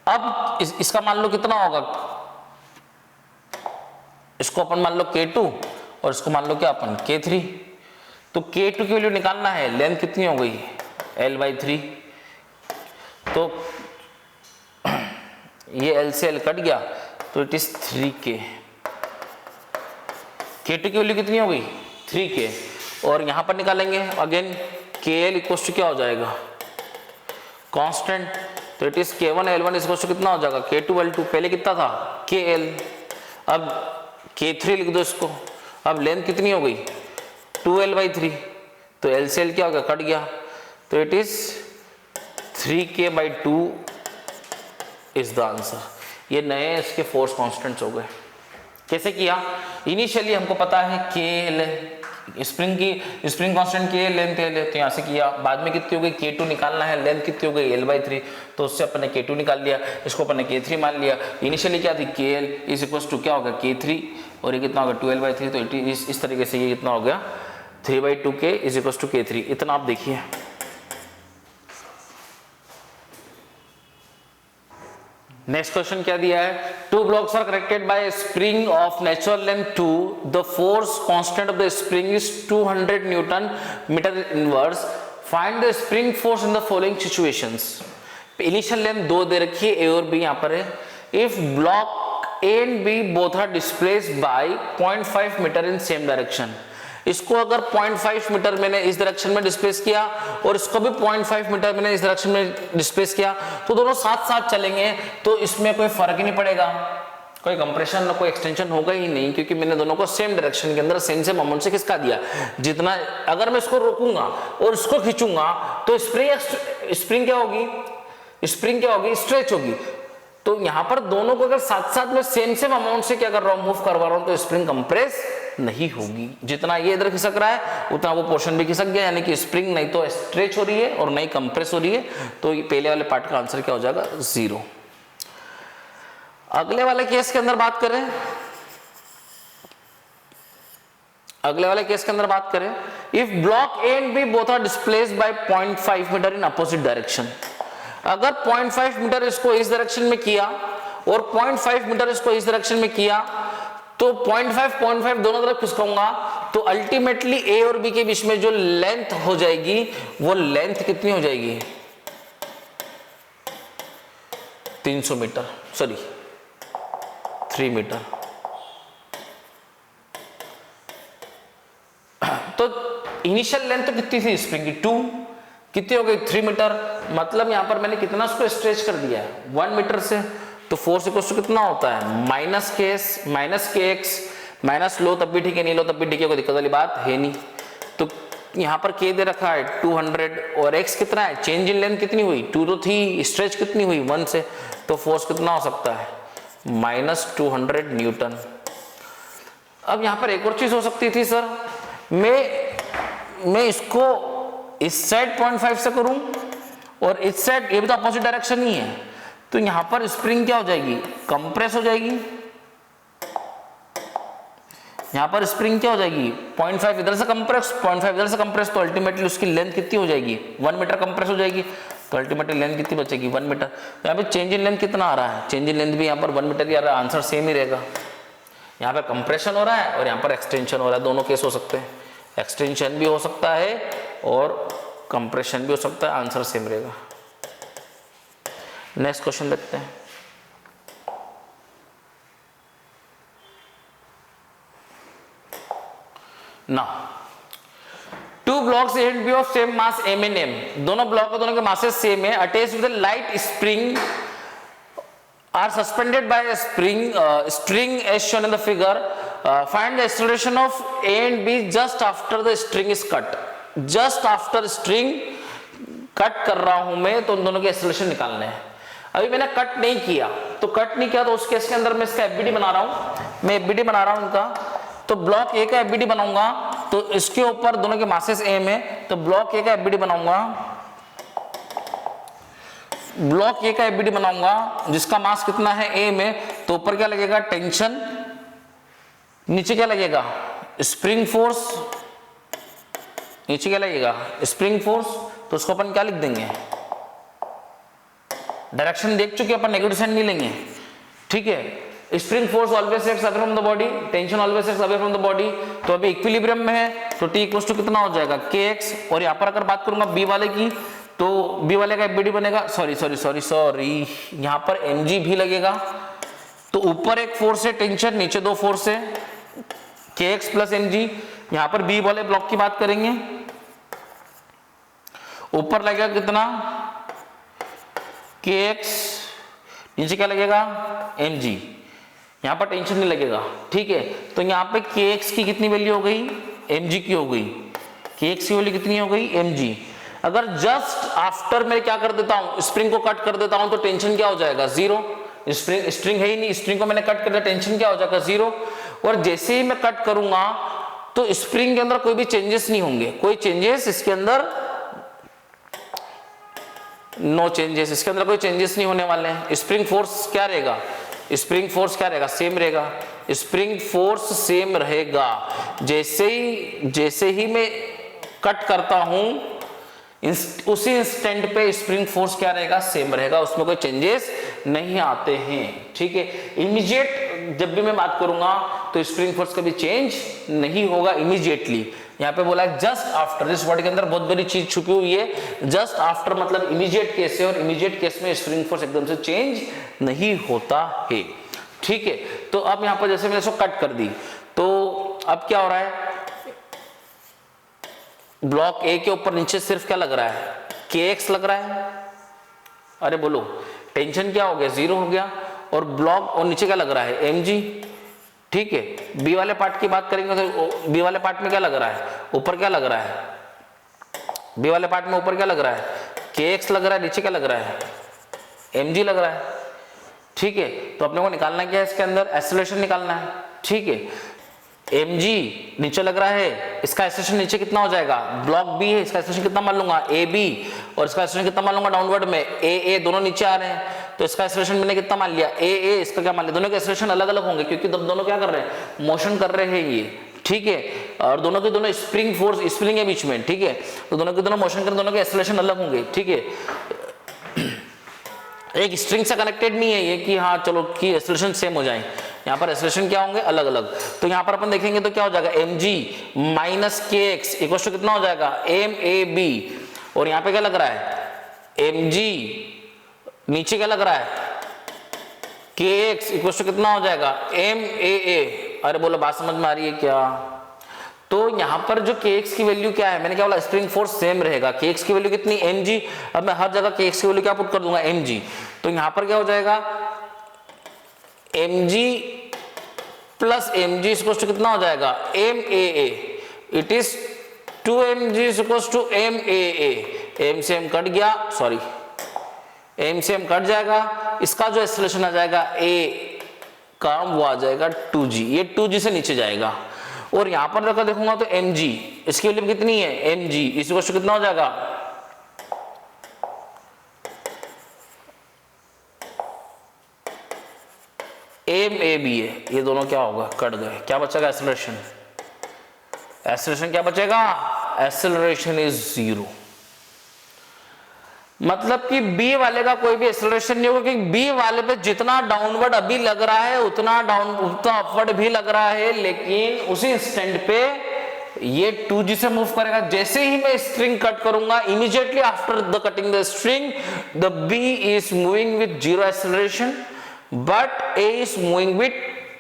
अब इसका मान लो कितना होगा, इसको अपन मान लो K2 और इसको मान लो क्या अपन K3, तो K2 की वैल्यू निकालना है, लेंथ कितनी हो गई L/3, तो ये L से L कट गया तो इट इज 3K, K2 की वैल्यू कितनी हो गई 3K, और यहां पर निकालेंगे अगेन KL इक्वल टू क्या हो जाएगा, कांस्टेंट, तो it is K1 L1 equal to कितना हो जाएगा, K2 L2, पहले कितना था KL, अब K3 लिख दो इसको, अब लेंथ कितनी हो गई 2L/3, तो L से L क्या हो गया, कट गया, तो it is 3K/2 is the answer. ये नए इसके फोर्स कांस्टेंट्स हो गए। कैसे किया, इनिशियली हमको पता है K spring constant K length L है, तो यहाँ से किया, बाद में कितनी हो गई K2 निकालना है, लेंथ कितनी हो गई L/3, तो उससे अपन ने K2 निकाल लिया, इसको अपन ने K3 मान लिया। इनिशियली क्या थी KL इज इक्वल टू क्या होगा K3, और ये कितना होगा 2L/3, तो इस तरीके से ये कितना हो गया 3/2K is equal to K3, इतना आप देखिए। नेक्स्ट क्वेश्चन क्या दिया है, two blocks are connected by spring of natural length 2, the force constant of the spring is 200 newton metre inverse, find the spring force in the following situations. Initial length 2 दे रखी है, A और B यहाँ पर है, if block A and B both are displaced by 0.5 metre in same direction, इसको अगर 0.5 metre मैंने इस डायरेक्शन में डिस्प्लेस किया और इसको भी 0.5 मीटर मैंने इस डायरेक्शन में डिस्प्लेस किया, तो दोनों साथ साथ चलेंगे तो इसमें कोई फर्क ही नहीं पड़ेगा, कोई कंप्रेशन ना कोई एक्सटेंशन होगा ही नहीं, क्योंकि मैंने दोनों को सेम डायरेक्शन के अंदर सेम अमाउंट से किसका दिया, जितना। अगर मैं इसको रोकूंगा और इसको खींचूंगा तो स्प्रिंग क्या होगी, स्ट्रेच होगी। तो यहां पर दोनों को अगर साथ साथ में सेम अमाउंट से क्या कर रहा हूं, मूव करवा रहा हूं, तो स्प्रिंग कंप्रेस नहीं होगी। जितना ये इधर खिसक रहा है उतना वो पोर्शन भी खिसक गया, यानी कि स्प्रिंग नहीं तो स्ट्रेच हो रही है और नहीं कंप्रेस हो रही है, तो पहले वाले पार्ट का आंसर क्या हो जाएगा 0। अगले वाले केस के अंदर बात करें, if block A and B both are displaced by 0.5 metre in opposite direction, अगर 0.5 मीटर इसको इस डायरेक्शन में किया और 0.5 मीटर इसको इस डायरेक्शन में किया, तो 0.5 दोनों तरफ खिसकाऊंगा, तो अल्टीमेटली ए और बी के बीच में जो लेंथ हो जाएगी वो लेंथ कितनी हो जाएगी 300 मीटर। Sorry 3 metre. तो इनिशियल लेंथ तो कितनी थी स्प्रिंग की 2, कितनी हो गई 3 मीटर, मतलब यहां पर मैंने कितना उसको स्ट्रेच कर दिया है 1 मीटर से। तो फोर्स इक्वल टू कितना होता है माइनस के एक्स माइनस, लो तब भी ठीक है, नहीं लो तब भी ठीक है, कोई दिक्कत वाली बात है नहीं। तो यहाँ पर के दे रखा है 200 और x कितना है, चेंज इन लेंथ कितनी हुई 2 तो थी, स्ट्रेच कितनी हुई 1 से, तो फोर्स कितना हो सकता है -200 न्यूटन। अब यहाँ पर एक और चीज हो सकती थी सर, मैं इसको इस साइड 0.5 से करूं और इस साइड, ये भी तो अपोजिट डायरेक्शन ही है, तो यहाँ पर स्प्रिंग क्या हो जाएगी कंप्रेस हो जाएगी, यहाँ पर स्प्रिंग क्या हो जाएगी 0.5 इधर से कंप्रेस 0.5 इधर से कंप्रेस, तो अल्टीमेटली उसकी लेंथ कितनी हो जाएगी 1 मीटर कंप्रेस हो जाएगी, तो अल्टीमेटली लेंथ कितनी बचेगी 1 मीटर। यहाँ पे चेंज इन लेंथ कितना आ रहा है, चेंज इन लेंथ भी यहाँ पर 1 मीटर ही आ रहा है, आंसर सेम ही रहेगा। यहाँ पर कंप्रेशन हो रहा है और यहाँ पर एक्सटेंशन हो रहा है, दोनों केस हो सकते हैं, एक्सटेंशन भी हो सकता है और कंप्रेशन भी हो सकता है, आंसर सेम रहेगा। नेक्स्ट क्वेश्चन देखते हैं। Now, two blocks A and B of same mass M and M, दोनों ब्लॉक को दोनों के मासेस सेम है, attached with a light spring are suspended by a string as shown in the figure. Find the acceleration of A and B just after the string is cut. Just after string cut कर रहा हूं मैं, तो उन दोनों के acceleration निकालने हैं। अभी मैंने कट नहीं किया, तो उस केस के अंदर मैं इसका एफबीडी बना रहा हूं, मैं एफबीडी बना रहा हूं इनका। तो ब्लॉक ए का एफबीडी बनाऊंगा, तो इसके ऊपर दोनों के मासेस एम है, तो ब्लॉक ए का एफबीडी बनाऊंगा, ब्लॉक ए का एफबीडी बनाऊंगा जिसका मास कितना है एम है, तो ऊपर क्या लगेगा टेंशन, नीचे क्या लगेगा स्प्रिंग फोर्स, नीचे क्या लगेगा स्प्रिंग फोर्स। तो उसको अपन क्या लिख देंगे, डायरेक्शन देख चुके अपन, नेगेटिव साइन नहीं लेंगे, ठीक है। Spring force always acts away from the body, tension always acts away from the body, तो अभी इक्विलिब्रियम में है, तो T इक्वल्स टू कितना हो जाएगा kx। और यहाँ पर अगर बात करूंगा B वाले की, तो B वाले का एफबीडी बनेगा, सॉरी यहाँ पर mg भी लगेगा, तो ऊपर एक फोर्स है टेंशन, नीचे दो फोर्स है kx प्लस mg। यहाँ पर B वाले ब्लॉक की बात करेंगे, ऊपर लगेगा कितना kx, नीचे क्या लगेगा mg, यहां पर टेंशन नहीं लगेगा, ठीक है। तो यहां पे kx की कितनी वैल्यू हो गई mg की हो गई, kx की वैल्यू कितनी हो गई mg। अगर जस्ट आफ्टर मैं क्या कर देता हूं स्प्रिंग को कट कर देता हूं, तो टेंशन क्या हो जाएगा 0, स्प्रिंग है ही नहीं, स्प्रिंग को मैंने कट कर दिया, टेंशन क्या हो जाएगा 0। और जैसे ही मैं कट करूंगा तो स्प्रिंग के अंदर कोई भी चेंजेस नहीं होंगे, कोई चेंजेस इसके अंदर नो चेंजेस, इसके अंदर कोई चेंजेस नहीं होने वाले हैं। स्प्रिंग फोर्स क्या रहेगा, स्प्रिंग फोर्स क्या रहेगा सेम रहेगा, स्प्रिंग फोर्स सेम रहेगा। जैसे ही मैं कट करता हूं उसी इंस्टेंट पे स्प्रिंग फोर्स क्या रहेगा सेम रहेगा, उसमें कोई चेंजेस नहीं आते हैं, ठीक है। इमीडिएट जब भी मैं बात करूंगा तो स्प्रिंग फोर्स कभी चेंज नहीं होगा इमीडिएटली। यहाँ पे बोला है जस्ट आफ्टर, इस वर्ड के अंदर बहुत बड़ी चीज छुपी हुई है, जस्ट आफ्टर मतलब इमीडिएट केस है, और इमीडिएट केस में स्प्रिंग फोर्स एकदम से चेंज नहीं होता है, ठीक है। तो अब यहाँ पर जैसे मैंने इसको कट कर दी, तो अब क्या हो रहा है ब्लॉक ए के ऊपर नीचे सिर्फ क्या लग रहा है kx लग रहा है, अरे बोलो टेंशन क्या हो गया 0 हो गया, और ब्लॉक और नीचे क्या लग रहा है mg, ठीक है। बी वाले पार्ट की बात करेंगे तो बी वाले पार्ट में क्या लग रहा है, ऊपर क्या लग रहा है, बी वाले पार्ट में ऊपर क्या लग रहा है kx लग रहा है, नीचे क्या लग रहा है mg लग रहा है, ठीक है। तो अपने को निकालना क्या है इसके अंदर एक्सेलरेशन निकालना है, ठीक है। mg नीचे लग रहा है, इसका एक्सेलरेशन नीचे कितना हो जाएगा, ब्लॉक बी है, इसका एक्सेलरेशन कितना मान लूंगा ab, और इसका एक्सेलरेशन कितना मान लूंगा डाउनवर्ड में a दोनों नीचे आ रहे हैं, तो इसका एक्सेलरेशन मैंने कितना मान लिया a इसका क्या मान लिया, दोनों के एक्सेलरेशन अलग अलग होंगे क्योंकि दोनों क्या कर रहे हैं मोशन कर रहे हैं ये, ठीक है। और दोनों के दोनों स्प्रिंग फोर्स स्प्रिंग है बीच में, ठीक है, तो दोनों के दोनों मोशन कर, दोनों के एक्सेलरेशन अलग होंगे, ठीक है। एक स्ट्रिंग से कनेक्टेड नहीं है ये कि हाँ चलो कि एक्सेलरेशन सेम हो जाए, यहाँ पर एक्सेलरेशन क्या होंगे अलग अलग। तो यहाँ पर अपन देखेंगे तो क्या हो जाएगा mg minus kx equal to कितना हो जाएगा MAB, और यहाँ पे क्या लग रहा है mg, नीचे क्या लग रहा है के एक्स इक्वल टू कितना हो जाएगा एम ए ए। अरे बोलो बात समझ में आ रही है क्या? तो यहां पर जो के एक्स की वैल्यू क्या है, मैंने क्या बोला स्प्रिंग फोर्स सेम रहेगा। के एक्स की वैल्यू कितनी एम जी। अब मैं हर जगह के एक्स की वैल्यू क्या पुट कर दूंगा एम जी। तो यहां पर क्या हो जाएगा M G plus M G equal to कितना हो जाएगा M A A. It is 2mg equal to M A A. M से एम कट गया, सॉरी एम से एम कट जाएगा, इसका जो एक्सेलरेशन आ जाएगा ए का वो आ जाएगा 2g। ये 2g से नीचे जाएगा और यहां पर रखा देखूंगा तो mg, इसकी वैल्यू कितनी है mg इसी क्वेश्चन कितना हो जाएगा एम ए बी है। ये दोनों क्या होगा कट गए, क्या बचेगा एक्सेलरेशन। एक्सेलरेशन क्या बचेगा, एक्सेलरेशन इज 0। मतलब कि बी वाले का कोई भी एक्सेलरेशन नहीं होगा, क्योंकि बी वाले पे जितना डाउनवर्ड अभी लग रहा है उतना अपवर्ड भी लग रहा है, लेकिन उसी इंस्टेंट पे ये 2g से मूव करेगा। जैसे ही मैं स्ट्रिंग कट करूंगा immediately after the cutting the string the B is moving with 0 acceleration but A is moving with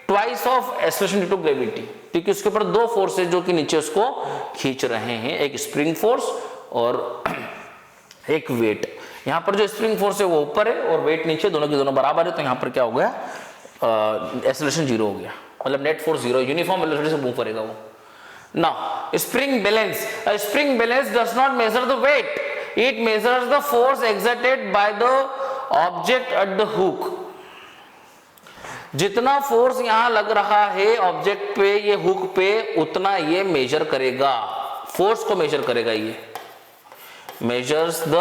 twice of acceleration due to gravity, क्योंकि उसके ऊपर दो फोर्स है जो कि नीचे उसको खींच रहे हैं, एक स्प्रिंग फोर्स और एक वेट। यहां पर जो स्प्रिंग फोर्स है वो ऊपर है और वेट नीचे, दोनों के दोनों बराबर है। तो यहां पर क्या हो गया एक्सेलरेशन 0 हो गया, मतलब नेट फोर्स 0, यूनिफॉर्म वेलोसिटी से मूव करेगा वो। Now spring balance, spring balance does not measure the weight, it measures the force exerted by the object at the hook. जितना फोर्स यहां लग रहा है ऑब्जेक्ट पे, ये हुक पे, उतना ये मेजर करेगा, फोर्स को मेजर करेगा। ये मेजर्स द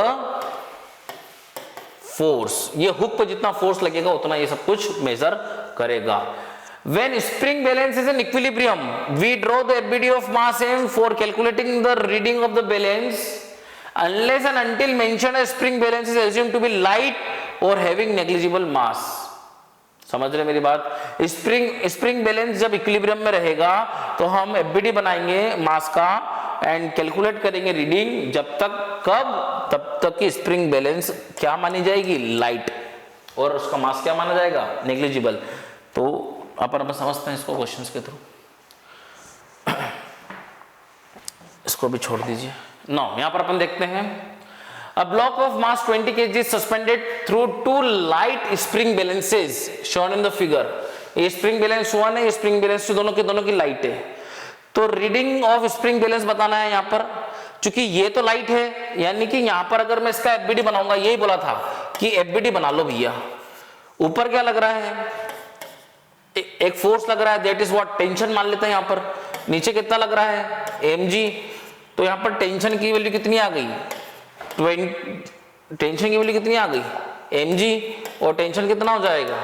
फोर्स, ये हुक पे जितना फोर्स लगेगा उतना ये सब कुछ मेजर करेगा। When spring balance is in equilibrium, we draw the FBD of mass m for calculating the reading of the balance unless and until mentioned a spring balance is assumed to be light or having negligible mass। समझ रहे मेरी बात? Spring balance जब equilibrium में रहेगा तो हम FBD बनाएंगे मास का एंड कैलकुलेट करेंगे रीडिंग, जब तक कब, तब तक कि स्प्रिंग बैलेंस क्या मानी जाएगी लाइट और उसका मास क्या माना जाएगा नेग्लिजिबल। तो अपन समझते हैं इसको क्वेश्चंस के थ्रू, इसको भी छोड़ दीजिए। नो यहां पर अपन देखते हैं A block of mass 20 kg is suspended through two light spring balances shown in the figure। ये spring balance 1 है, ये spring balance 2, दोनों की लाइट है। तो रीडिंग ऑफ स्प्रिंग बैलेंस बताना है यहाँ पर, चूंकि ये तो लाइट है, यानी कि यहाँ पर अगर मैं इसका एफबीडी बनाऊंगा, यही बोला था कि एफबीडी बना लो भैया। ऊपर क्या लग रहा है, एक फोर्स लग रहा है, दैट इज व्हाट टेंशन मान लेते हैं यहाँ पर। नीचे कितना लग रहा है mg, तो यहाँ पर टेंशन की वैल्यू कितनी आ गई, टेंशन की वैल्यू कितनी आ गई mg, और टेंशन कितना हो जाएगा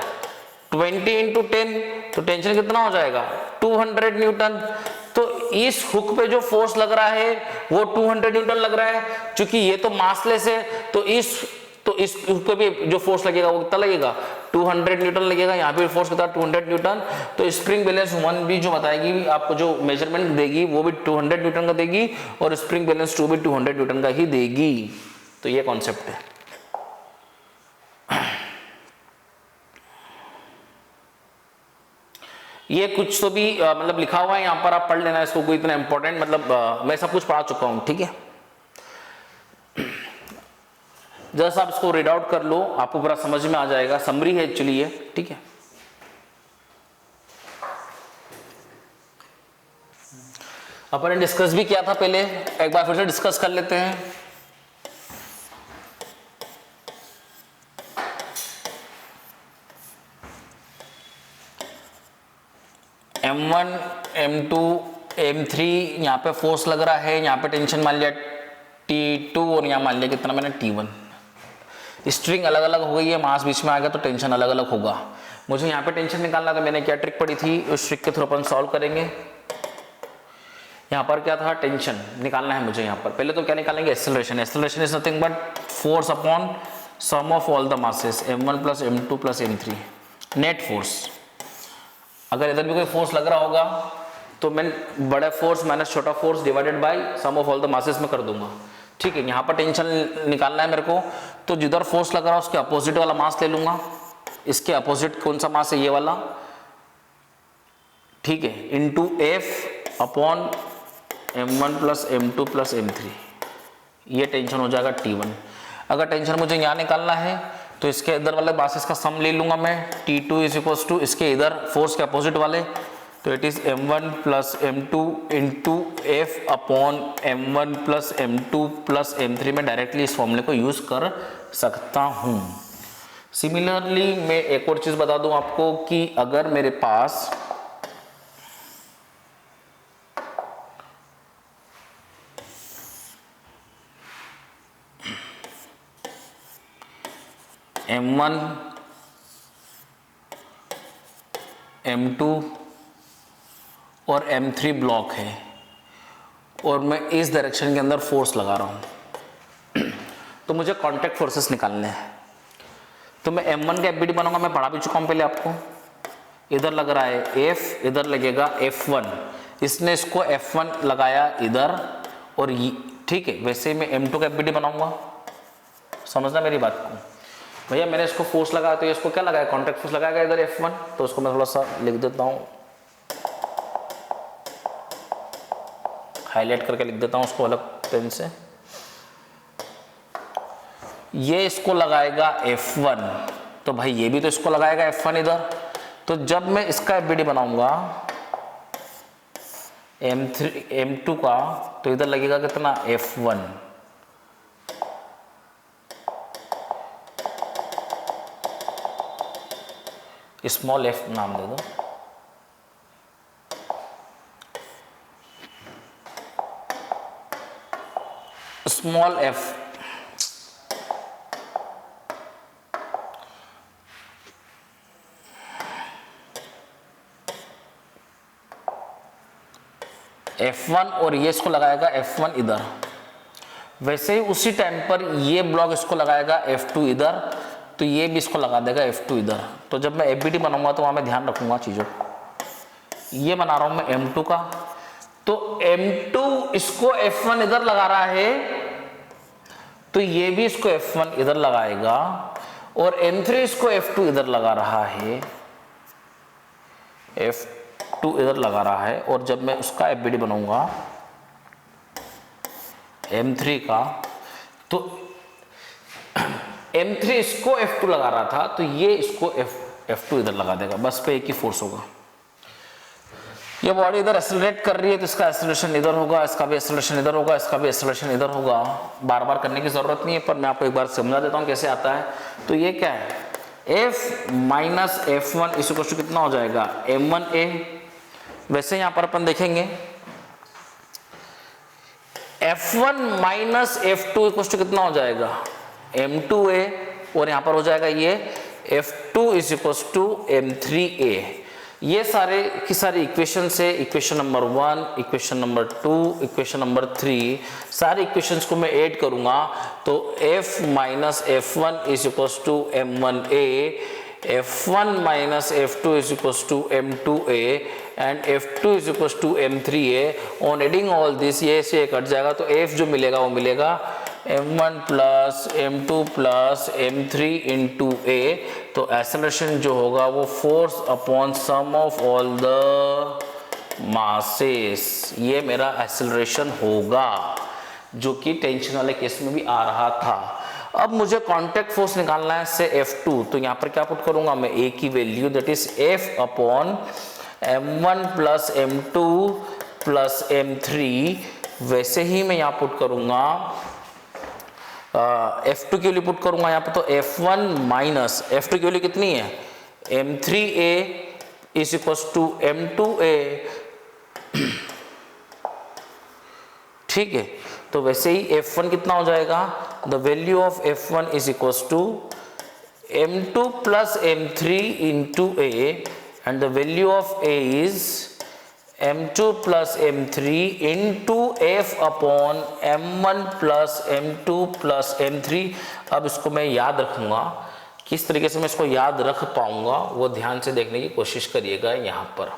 20 into 10, तो टेंशन कितना हो जाएगा 200 न्यूटन। तो इस हुक पे जो फोर्स लग रहा है वो 200 न्यूटन लग रहा है, क्योंकि ये तो मासलेस है, तो इस हुक पे भी जो फोर्स लगेगा वो कितना लगेगा 200 न्यूटन लगेगा। यहाँ पे फोर्स कितना 200 न्यूटन। तो स्प्रिंग बैलेंस 1 भी जो बताएगी आपको, जो मेजरमेंट देगी वो भी 200 न्यूटन का देगी और स्प्रिंग बैलेंस 2 भी 200 न्यूटन का ही देगी। तो ये कॉन्सेप्ट है। ये कुछ तो भी मतलब लिखा हुआ है यहाँ पर, आप पढ़ लेना इसको, कोई इतना इंपॉर्टेंट मतलब मैं सब कुछ पढ़ा चुका हूँ, ठीक है। जस्ट आप इसको रीड आउट कर लो, आपको पूरा समझ में आ जाएगा। समरी है एक्चुअली ये, ठीक है। अपन ने डिस्कस भी किया था पहले, एक बार फिर से डिस्कस कर लेते हैं। M1, M2, M3 यहाँ पे फोर्स लग रहा है, यहाँ पे टेंशन मान लिया T2 और यहाँ मान लिया कितना मैंने T1। स्ट्रिंग अलग अलग हो गई है, मास बीच में आ गया तो टेंशन अलग अलग होगा। मुझे यहाँ पे टेंशन निकालना था, मैंने क्या ट्रिक पढ़ी थी, उस ट्रिक के थ्रू अपन सॉल्व करेंगे। यहाँ पर क्या था, टेंशन निकालना है मुझे। यहाँ पर पहले तो क्या निकालेंगे, acceleration. Acceleration is nothing but force upon sum of all the masses M1 plus M2 plus M3, net force. अगर इधर भी कोई फोर्स लग रहा होगा तो मैं बड़ा फोर्स माइनस छोटा force divided by sum of all the masses में कर दूंगा, ठीक है। यहाँ पर टेंशन निकालना है मेरे को, तो जिधर फोर्स लग रहा है उसके अपोजिट वाला मास ले लूंगा, इसके अपोजिट कौन सा मास है, ये वाला, ठीक है, into F upon m1 plus m2 plus m3, ये टेंशन हो जाएगा T1। अगर टेंशन मुझे यहाँ निकालना है तो इसके इधर वाले मासेस का सम ले लूंगा मैं, T2 इज इक्वल टू इसके इधर फोर्स के अपोजिट वाले, तो it is m1 plus m2 into F upon m1 plus m2 plus m3। मैं डायरेक्टली इस फॉर्मूले को यूज कर सकता हूँ। सिमिलरली मैं एक और चीज बता दूं आपको कि अगर मेरे पास m1 m2 और m3 ब्लॉक है और मैं इस डायरेक्शन के अंदर फोर्स लगा रहा हूं तो मुझे कांटेक्ट फोर्सेस निकालने हैं। तो मैं m1 का एफबीडी बनाऊंगा, मैं पढ़ा भी चुका हूं पहले आपको। इधर लग रहा है F, इधर लगेगा F1, इसने इसको F1 लगाया इधर और ठीक है, वैसे ही मैं m2 का एफबीडी बनाऊंगा। समझना मेरी बात को भैया, मैंने इसको फोर्स लगाया तो इसको क्या लगाया, कांटेक्ट फोर्स लगाया इधर F1, तो उसको मैं थोड़ा सा लिख देता हूं, हाईलाइट करके लिख देता हूं उसको अलग पेन से। ये इसको लगाएगा F1, तो भाई ये भी तो इसको लगाएगा F1 इधर। तो जब मैं इसका एफबीडी बनाऊंगा M3 M2 का, तो इधर लगेगा कितना, F1। स्मॉल f नाम दे दो, स्मॉल f। F1 और ये इसको लगाएगा F1 इधर। वैसे ही उसी टाइम पर ये ब्लॉक इसको लगाएगा F2 इधर, तो ये भी इसको लगा देगा F2 इधर। तो जब मैं एफबीडी बनाऊंगा तो वहां मैं ध्यान रखूंगा चीजों को। ये बना रहा हूं मैं M2 का, तो M2 इसको F1 इधर लगा रहा है, तो ये भी इसको F1 इधर लगाएगा और M3 इसको F2 इधर लगा रहा है, F2 इधर लगा रहा है। और जब मैं उसका एफबीडी बनाऊंगा M3 का, तो M3 इसको F2 लगा रहा था, तो ये इसको F2 इधर लगा देगा, बस पे एक ही फोर्स होगा। ये बॉडी इधर एक्सेलरेट कर रही है तो इसका एक्सेलरेशन इधर होगा, इसका भी एक्सेलरेशन इधर होगा, इसका भी एक्सेलरेशन इधर होगा। बार बार करने की जरूरत नहीं है, पर मैं आपको एक बार समझा देता हूं कैसे आता है। तो ये क्या है, F माइनस F1 इस इक्वल टू कितना हो जाएगा, M1A। वैसे यहां पर अपन देखेंगे F1 minus F2 equal to कितना हो जाएगा, M2A, और यहां पर हो जाएगा ये F2 is equal to M3A। ये सारे की सारी इक्वेशन से, equation number 1, equation number 2, equation number 3, सारे इक्वेशंस को मैं ऐड करूंगा तो F minus F1 is equal to M1A, F1 minus F2 is equal to M2A and F2 is equal to M3A। On adding all this ये से cut जाएगा, तो F जो मिलेगा वो मिलेगा M1 plus M2 plus M3 into A। तो acceleration जो होगा वो force upon sum of all the masses, ये मेरा एक्सेलरेशन होगा, जो कि टेंशन वाले केस में भी आ रहा था। अब मुझे कांटेक्ट फोर्स निकालना है से F2, तो यहाँ पर क्या पुट करूंगा मैं, A की value that is F upon M1 plus M2 plus M3। वैसे ही मैं यहाँ पुट करूंगा F2 की वैल्यू पुट करूंगा यहाँ पर, तो F1 माइनस F2 की वैल्यू कितनी है, M3A is equal to M2A। ठीक है, तो वैसे ही F1 कितना हो जाएगा, the value of F1 is equal to M2 plus M3 into A and the value of A is M2 plus M3 into F upon M1 plus M2 plus M3। अब इसको मैं याद रखूंगा, किस तरीके से मैं इसको याद रख पाऊंगा वो ध्यान से देखने की कोशिश करिएगा। यहाँ पर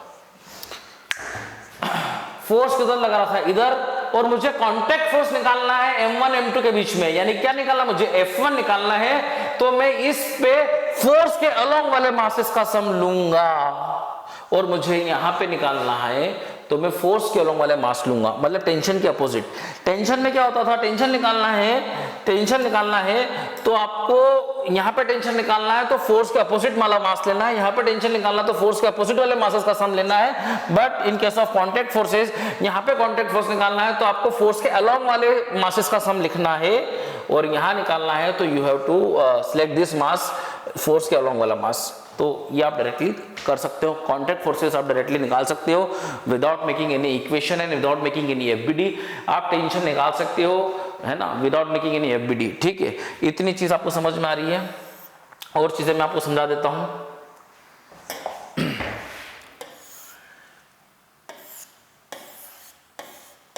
फोर्स किधर लगा रहा था, इधर, और मुझे कांटेक्ट फोर्स निकालना है M1 M2 के बीच में, यानी क्या निकालना, मुझे F1 निकालना है। तो मैं इस पे फोर्स के अलोंग वाले मासेस का सम लूंगा, और मुझे यहां पे निकालना है तो मैं फोर्स के अलोंग वाले मास लूंगा, मतलब टेंशन के अपोजिट। टेंशन में क्या होता था, टेंशन निकालना है तो आपको यहाँ पे टेंशन निकालना है तो फोर्स के अपोजिट वाला मास लेना है, यहाँ पे टेंशन निकालना तो फोर्स के अपोजिट वाले मासेस का सम लेना है। But in case of contact forces, यहाँ पे कॉन्टैक्ट फोर्स निकालना है तो आपको फोर्स के अलोंग वाले मासेस का सम लिखना है, और यहाँ निकालना है तो you have to select this mass, force के अलोंग वाला मास। तो ये आप डायरेक्टली कर सकते हो, कॉन्टैक्ट फोर्सेस आप डायरेक्टली निकाल सकते हो without making any equation and without making any FBD. आप टेंशन निकाल सकते हो, है ना, विदाउट मेकिंग एनी एफबीडी। ठीक है, इतनी चीज आपको समझ में आ रही है। और चीजें मैं आपको समझा देता हूं।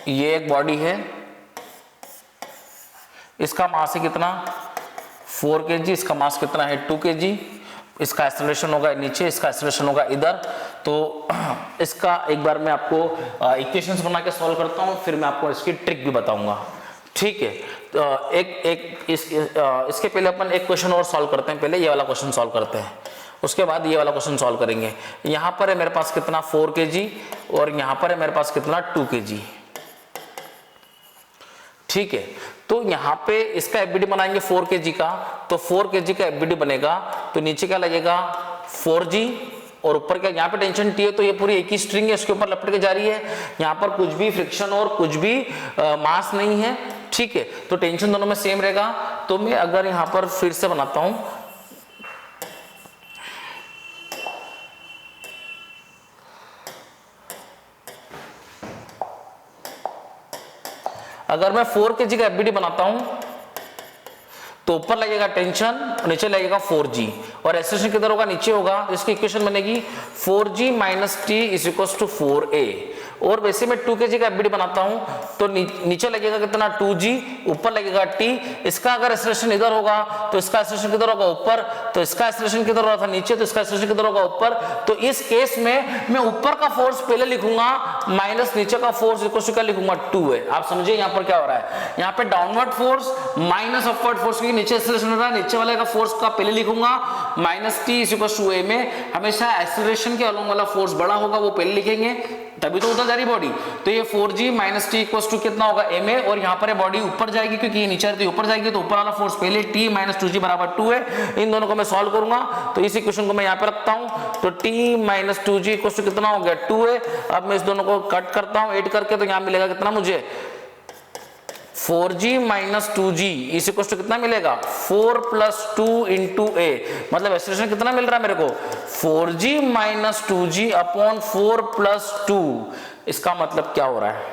ये एक बॉडी है, इसका मास है कितना 4 kg, इसका मास कितना है 2 kg, इसका एक्सेलरेशन होगा नीचे, इसका एक्सेलरेशन होगा इधर। तो इसका एक बार मैं आपको इक्वेशंस बना के सॉल्व करता हूं, फिर मैं आपको इसकी ट्रिक भी बताऊंगा। ठीक है, तो इसके पहले अपन एक क्वेश्चन और सॉल्व करते हैं। पहले ये वाला क्वेश्चन सॉल्व करते हैं, उसके बाद ये वाला क्वेश्चन सॉल्व करेंगे। यहाँ पर है मेरे पास कितना 4 kg, और यहाँ पर है मेरे पास कितना 2 kg। ठीक है, तो यहाँ पे इसका एफबीडी बनाएंगे 4 kg का, तो 4 kg का एफबीडी बनेगा तो नीचे क्या लगेगा 4g, और ऊपर क्या, यहाँ पे टेंशन टी है तो ये पूरी एक ही स्ट्रिंग है, उसके ऊपर लपट के जा रही है। यहाँ पर कुछ भी फ्रिक्शन और कुछ भी मास नहीं है। ठीक है, तो टेंशन दोनों में सेम रहेगा। तो मैं अगर यहाँ पर फिर से बनाता हूं, अगर मैं 4 kg का एफबीडी बनाता हूं तो ऊपर लगेगा टेंशन, नीचे लगेगा 4g, और एक्सेलरेशन किधर होगा, नीचे होगा। तो इसकी इक्वेशन बनेगी 4g minus t is equal to 4a। और वैसे मैं 2 kg का एफबीडी बनाता हूं तो नीचे लगेगा कितना 2g, ऊपर लगेगा t। इसका अगर एक्सेलरेशन इधर होगा तो इसका एक्सेलरेशन किधर होगा ऊपर, तो इसका एक्सेलरेशन किधर होगा था नीचे, तो इसका एक्सेलरेशन किधर होगा ऊपर। तो इस केस में मैं ऊपर का फोर्स पहले लिखूंगा माइनस नीचे का फोर्स इक्वल टू क्या लिखूंगा 2 है। आप समझिए यहाँ पर क्या हो रहा है, यहाँ पे downward force minus upward force, नीचे एक्सेलरेशन हो रहा है, नीचे वाले का फोर्स का पहले लिखूंगा minus T is equal to a. में हमेशा एक्सेलरेशन के अलोंग वाला फोर्स बड़ा होगा, वो पहले लिखेंगे, तभी तो उधर जा रही बॉडी। तो ये 4g minus T equal to कितना होगा ma, और यहाँ पर बॉडी ऊपर जाएगी क्योंकि ये नीचे रहती है, ऊपर जाएगी तो ऊपर वाला फोर्स पहले t माइनस 2g बराबर 2 है। इन दोनों को मैं सॉल्व करूंगा तो इस इक्वेशन को मैं यहाँ पे रखता हूँ, तो t minus 2g equal to कितना हो गया 2 है। अब मैं इस दोनों को कट करता हूँ ऐड करके, तो यहाँ मिलेगा कितना मुझे 4g माइनस 2g इस इक्वल टू कितना मिलेगा 4 प्लस 2 इंटू ए। मतलब एक्सेलरेशन कितना मिल रहा है मेरे को 4g minus 2g upon 4 plus 2। इसका मतलब क्या हो रहा है,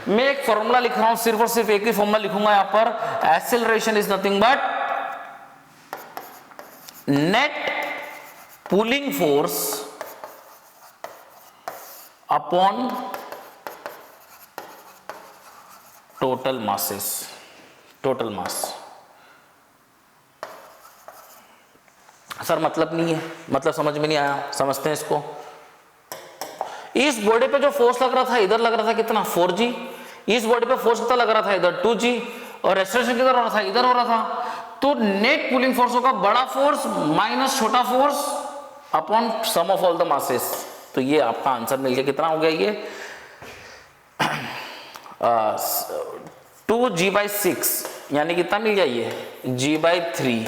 मैं एक फॉर्मूला लिख रहा हूं, सिर्फ और सिर्फ एक ही फॉर्मूला लिखूंगा यहां पर। Acceleration is nothing but net pulling force upon total masses, total mass. Sir मतलब नहीं है, मतलब समझ में नहीं आया, समझते हैं इसको। इस बॉडी पे जो फोर्स लग रहा था इधर लग रहा था कितना 4g, इस बॉडी पे फोर्स कितना लग रहा था इधर 2g, और एक्सेलरेशन किधर हो रहा था इधर हो रहा था। तो नेट पुलिंग फोर्स होगा बड़ा फोर्स माइनस छोटा force upon sum of all the masses. तो ये आपका आंसर मिल गया, कितना हो गया ये 2g/6, यानी कितना मिल गया ये g/3।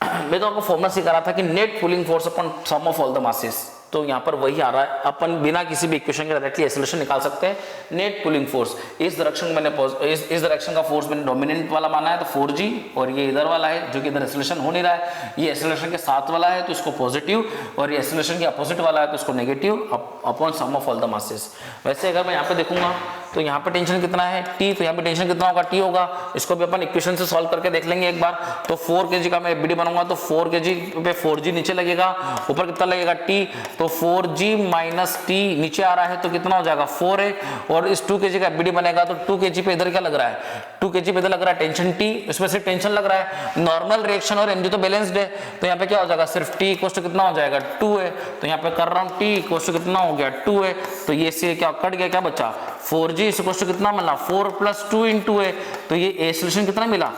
मैं तो आपको फॉर्मूला सिखा रहा था कि net pulling force upon sum of all the masses, तो यहाँ पर वही आ रहा है। अपन बिना किसी भी इक्वेशन के डायरेक्टली एक्सेलरेशन निकाल सकते हैं। नेट पुलिंग फोर्स इस डायरेक्शन मैंने इस डायरेक्शन का फोर्स मैंने डोमिनेंट वाला माना है तो 4g, और ये इधर वाला है जो कि इधर एक्सेलरेशन हो नहीं रहा है, ये एक्सेलरेशन के साथ वाला है तो इसको पॉजिटिव, और ये एक्सेलरेशन के अपोजिट वाला है तो इसको negative upon sum of all the masses. वैसे अगर मैं यहाँ पे देखूंगा तो यहाँ पे टेंशन कितना है t, तो यहाँ पे टेंशन कितना होगा t होगा। इसको भी अपन इक्वेशन से सॉल्व करके देख लेंगे एक बार। तो 4 kg का मैं एफबीडी बनाऊंगा तो 4 kg पे 4g नीचे लगेगा, ऊपर कितना लगेगा t, तो 4g माइनस t नीचे आ रहा है तो कितना हो जाएगा 4 है। और इस 2 kg का एफबीडी बनेगा तो 2 kg पे इधर क्या लग रहा है 2 kg पे इधर लग रहा है टेंशन t, इसमें सिर्फ टेंशन लग रहा है। नॉर्मल रिएक्शन और mg तो बैलेंस्ड है, तो यहाँ पे क्या हो जाएगा सिर्फ t इक्वल टू कितना हो जाएगा 2 है। तो यहाँ पे कर रहा हूँ t इक्वल टू कितना हो गया 2 है, तो ये से क्या कट गया, क्या बचा 4g इक्वल टू कितना मिला 4 प्लस 2 इंटू है, तो ये एक्सेलरेशन कितना मिला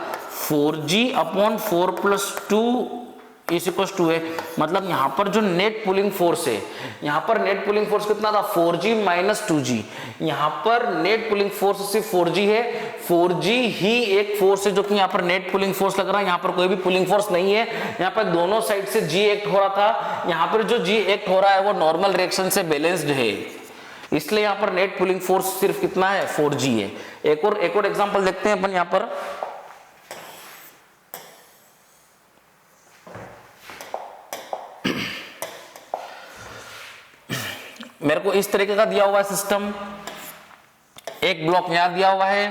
4g upon 4 plus 2 is equal to a. मतलब यहाँ पर जो नेट पुलिंग फोर्स है, यहाँ पर नेट पुलिंग फोर्स कितना था 4g माइनस 2g। यहाँ पर नेट पुलिंग फोर्स सिर्फ 4g है, 4g ही एक फोर्स है जो कि यहाँ पर नेट पुलिंग फोर्स लग रहा है। यहाँ पर कोई भी पुलिंग फोर्स नहीं है, यहाँ पर दोनों साइड से g एक्ट हो रहा था। यहाँ पर जो g एक्ट हो रहा है वो नॉर्मल रिएक्शन से बैलेंस्ड है, इसलिए यहाँ पर नेट पुलिंग फोर्स सिर्फ कितना है 4g है। एक और एग्जांपल देखते हैं अपन यहाँ पर। मेरे को इस तरीके का दिया हुआ है सिस्टम, एक ब्लॉक यहां दिया हुआ है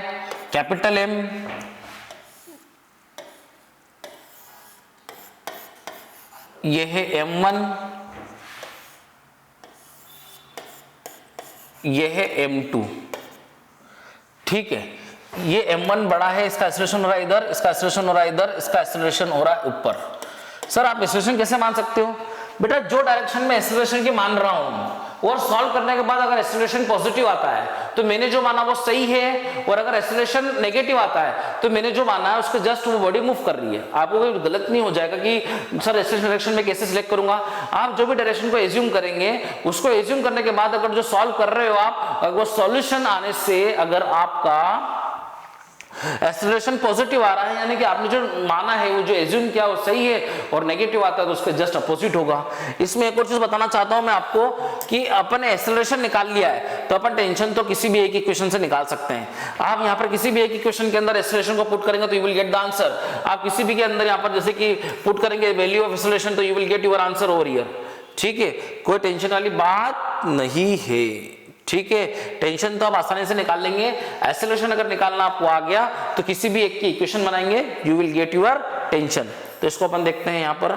कैपिटल M, ये है M1, ये है M2, ठीक है। ये M1 बड़ा है, इसका एक्सेलरेशन हो रहा है इधर, इसका एक्सेलरेशन हो रहा है इधर, इसका एक्सेलरेशन हो रहा है ऊपर। सर आप एक्सेलरेशन कैसे मान सकते हो? बेटा जो डायरेक्शन में एक्सेलरेशन की मान रहा हूं और सॉल्व करने के बाद अगर एक्सेलरेशन पॉजिटिव आता है तो मैंने जो माना वो सही है, और अगर एक्सेलरेशन नेगेटिव आता है तो मैंने जो माना है उसके जस्ट वो बॉडी मूव कर रही है। आपको कोई गलत नहीं हो जाएगा कि सर एक्सेलरेशन डायरेक्शन में कैसे सिलेक्ट करूंगा। आप जो भी डायरेक्शन को एज्यूम करेंगे, उसको एज्यूम करने के बाद अगर जो सॉल्व कर रहे हो आप, अगर वो सॉल्यूशन आने से अगर आपका एक्सेलरेशन पॉजिटिव आ रहा है, यानी कि आपने जो माना है वो जो एज्यूम किया वो सही है, और नेगेटिव आता है तो उसके जस्ट अपोजिट होगा। इसमें एक और चीज बताना चाहता हूं मैं आपको कि अपन ने एक्सेलरेशन निकाल लिया है तो अपन टेंशन तो किसी भी एक इक्वेशन से निकाल सकते हैं। आप यहाँ पर किसी भी एक इक्वेशन के अंदर एक्सेलरेशन को पुट करेंगे तो you will get the answer. आप किसी भी के अंदर यहाँ पर जैसे कि पुट करेंगे वैल्यू ऑफ एक्सेलरेशन तो you will get your answer over here, ठीक है। कोई टेंशन वाली बात नहीं है, ठीक है। टेंशन तो आप आसानी से निकाल लेंगे। एक्सेलरेशन अगर निकालना आपको आ गया तो किसी भी एक की इक्वेशन बनाएंगे, you will get your tension. तो इसको अपन देखते हैं यहां पर।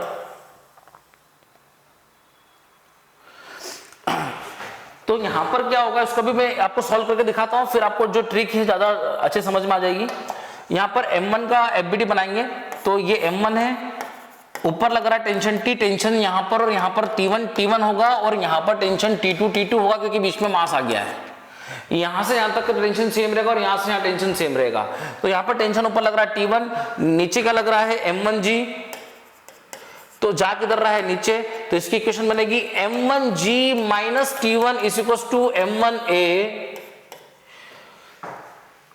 तो यहां पर क्या होगा इसको भी मैं आपको सॉल्व करके दिखाता हूं, फिर आपको जो ट्रिक है ज्यादा अच्छे समझ में आ जाएगी। यहां पर M1 का FBD बनाएंगे तो ये M1 है, ऊपर लग रहा है टेंशन T, टेंशन यहां पर और यहां पर T1 होगा, और यहां पर टेंशन T2 होगा क्योंकि बीच में मास आ गया है। यहां से यहां तक टेंशन सेम रहेगा और यहां से यहां टेंशन सेम रहेगा। तो यहां पर टेंशन ऊपर लग रहा है T1, नीचे क्या लग रहा है M1G, तो जा किधर रहा है नीचे, तो इसकी इक्वेशन बनेगी M1G minus T1 is equal to M1A,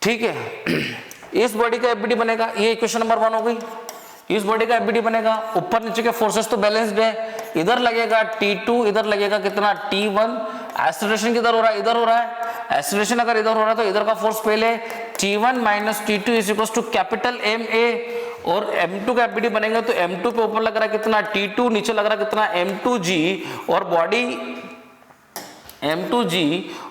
ठीक है। इस बॉडी का FBD बनेगा, ये इक्वेशन नंबर 1 हो गई। इस बॉडी का FBD बनेगा, ऊपर नीचे के फोर्सेस तो बैलेंस्ड है, इधर लगेगा T2, इधर लगेगा कितना T1। एक्सेलरेशन किधर हो रहा है, इधर हो रहा है। एक्सेलरेशन अगर इधर हो रहा है तो इधर का फोर्स पहले T1 minus T2 is equal to capital MA, और M2 का FBD बनेगा तो M2 पे ऊपर लग रहा है कितना T2, नीचे लग रहा है कितना M2G, और बॉडी M2G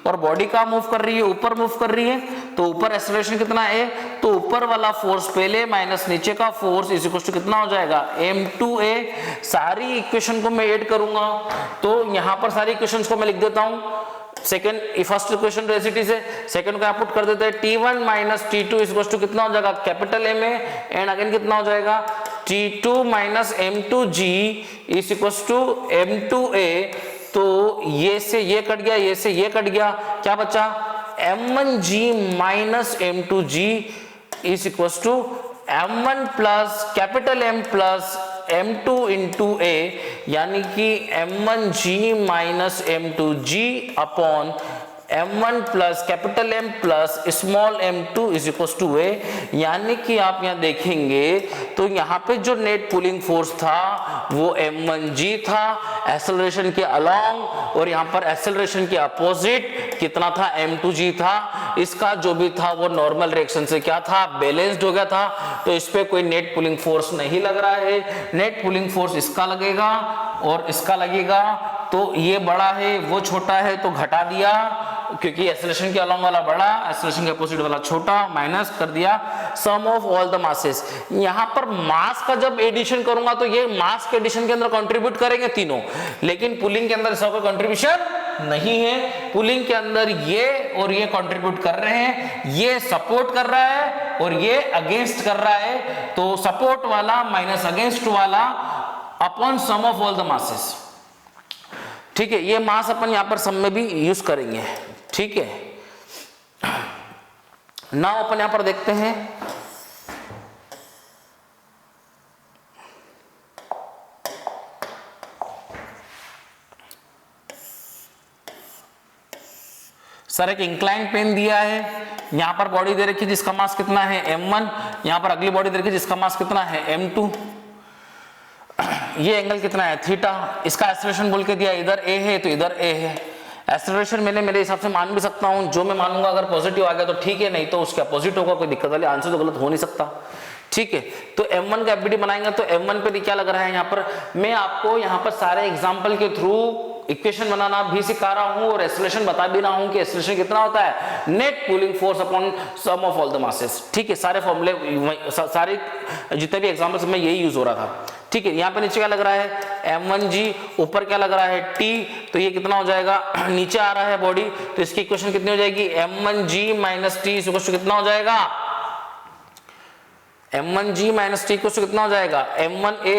और बॉडी का मूव कर रही है, ऊपर मूव कर रही है, तो ऊपर एक्सेलरेशन कितना है, तो ऊपर वाला फोर्स पहले माइनस नीचे का फोर्स इज इक्वल टू कितना हो जाएगा M2A। सारी इक्वेशन को मैं ऐड करूंगा तो यहां पर सारी इक्वेशंस को मैं लिख देता हूं। Second first equation as it is है, सेकंड को आप पुट कर देते हैं T1 minus T2 is equal to कितना हो जाएगा कैपिटल MA, एंड अगेन कितना हो जाएगा T2 minus M2G is equal to M2A। तो ये से ये कट गया, ये से ये कट गया, क्या बचा M1G minus M2G is equal to M1 plus capital M plus M2 into A, यानी कि M1G minus M2G upon M1 plus capital M plus small m2 is equal to A। यानी कि आप यहां देखेंगे तो यहां पे जो नेट पुलिंग फोर्स था वो M1G था एक्सेलरेशन के अलोंग, और यहां पर एक्सेलरेशन के अपोजिट कितना था M2G था। इसका जो भी था वो नॉर्मल रिएक्शन से क्या था बैलेंस्ड हो गया था, तो इस पे कोई नेट पुलिंग फोर्स नहीं लग रहा है। नेट पुलिंग फोर्स इसका लगेगा और इसका लगेगा, तो ये बड़ा है वो छोटा है तो घटा दिया, क्योंकि एक्सेलरेशन के अलोंग वाला बड़ा, एक्सेलरेशन के अपोजिट वाला छोटा, माइनस कर दिया सम ऑफ ऑल द मासेस। यहां पर मास का जब एडिशन करूंगा तो ये मास के एडिशन के अंदर कंट्रीब्यूट करेंगे तीनों, लेकिन पुलिंग के अंदर इसका कोई कंट्रीब्यूशन नहीं है। पुलिंग के अंदर ये और ये कंट्रीब्यूट कर रहे हैं, ये सपोर्ट कर रहा है और ये अगेंस्ट कर रहा है, तो सपोर्ट वाला माइनस अगेंस्ट वाला upon sum of all the masses, ठीक है। ये मास अपन यहां पर सम में भी यूज करेंगे, ठीक है। नाउ अपन यहां पर देखते हैं सर एक इंक्लाइन प्लेन दिया है, यहां पर बॉडी दे रखी है जिसका मास कितना है m1, यहां पर अगली बॉडी दे रखी है जिसका मास कितना है m2, ये एंगल कितना है थीटा, इसका एक्सेलरेशन बोल के दिया इधर a है तो इधर a है। एक्सेलरेशन मैंने मेरे हिसाब से मान भी सकता हूं, जो मैं मानूंगा अगर पॉजिटिव आ गया तो ठीक है, नहीं तो उसके अपोजिट होगा, कोई दिक्कत वाली आंसर तो गलत हो नहीं सकता। ठीक है, तो m1 का एफबीडी बनाएंगे तो m1 पे क्या लग रहा है, यहाँ पर मैं आपको यहाँ पर सारे एग्जांपल के थ्रू इक्वेशन बनाना भी सिखा रहा हूं और एक्सेलरेशन बता भी रहा हूं कि एक्सेलरेशन कितना होता है, net pulling force upon sum of all the masses. ठीक है, सारे फॉर्मूले सारे जितने भी एग्जांपल्स में यही यूज हो रहा था। ठीक है, यहाँ पे नीचे क्या लग रहा है m1g, ऊपर क्या लग रहा है t, तो ये कितना हो जाएगा, नीचे आ रहा है बॉडी, तो इसकी इक्वेशन कितनी हो जाएगी, m1g माइनस टी कितना हो जाएगा, m1g माइनस टी कितना हो जाएगा, m1a,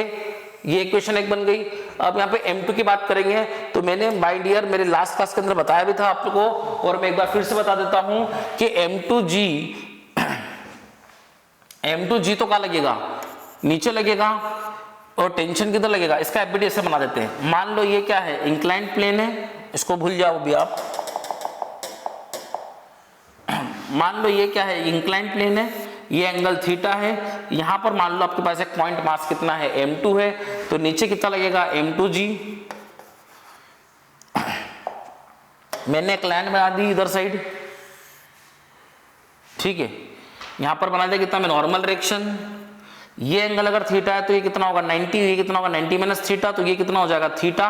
ये इक्वेशन एक बन गई। अब यहाँ पे m2 की बात करेंगे तो मैंने बाय डियर मेरे लास्ट क्लास के अंदर बताया भी था आप लोगों को, और मैं एक बार फिर से बता देता हूं कि m2g तो क्या लगेगा, नीचे लगेगा, और टेंशन किधर लगेगा, इसका एफबीडी ऐसे बना देते हैं। मान लो ये क्या है, इंक्लाइंड प्लेन है, इसको भूल जाओ भी आप, मान लो ये क्या है, इंक्लाइंड प्लेन है, ये एंगल थीटा है, यहां पर मान लो आपके पास एक पॉइंट मास कितना है m2 है, तो नीचे कितना लगेगा m2g, मैंने एक लाइन बना दी इधर साइड। ठीक है, यहां पर बना दिया कितना में नॉर्मल डायरेक्शन, ये एंगल अगर थीटा है तो ये कितना होगा 90, ये कितना होगा 90 माइनस थीटा, तो ये कितना हो जाएगा थीटा,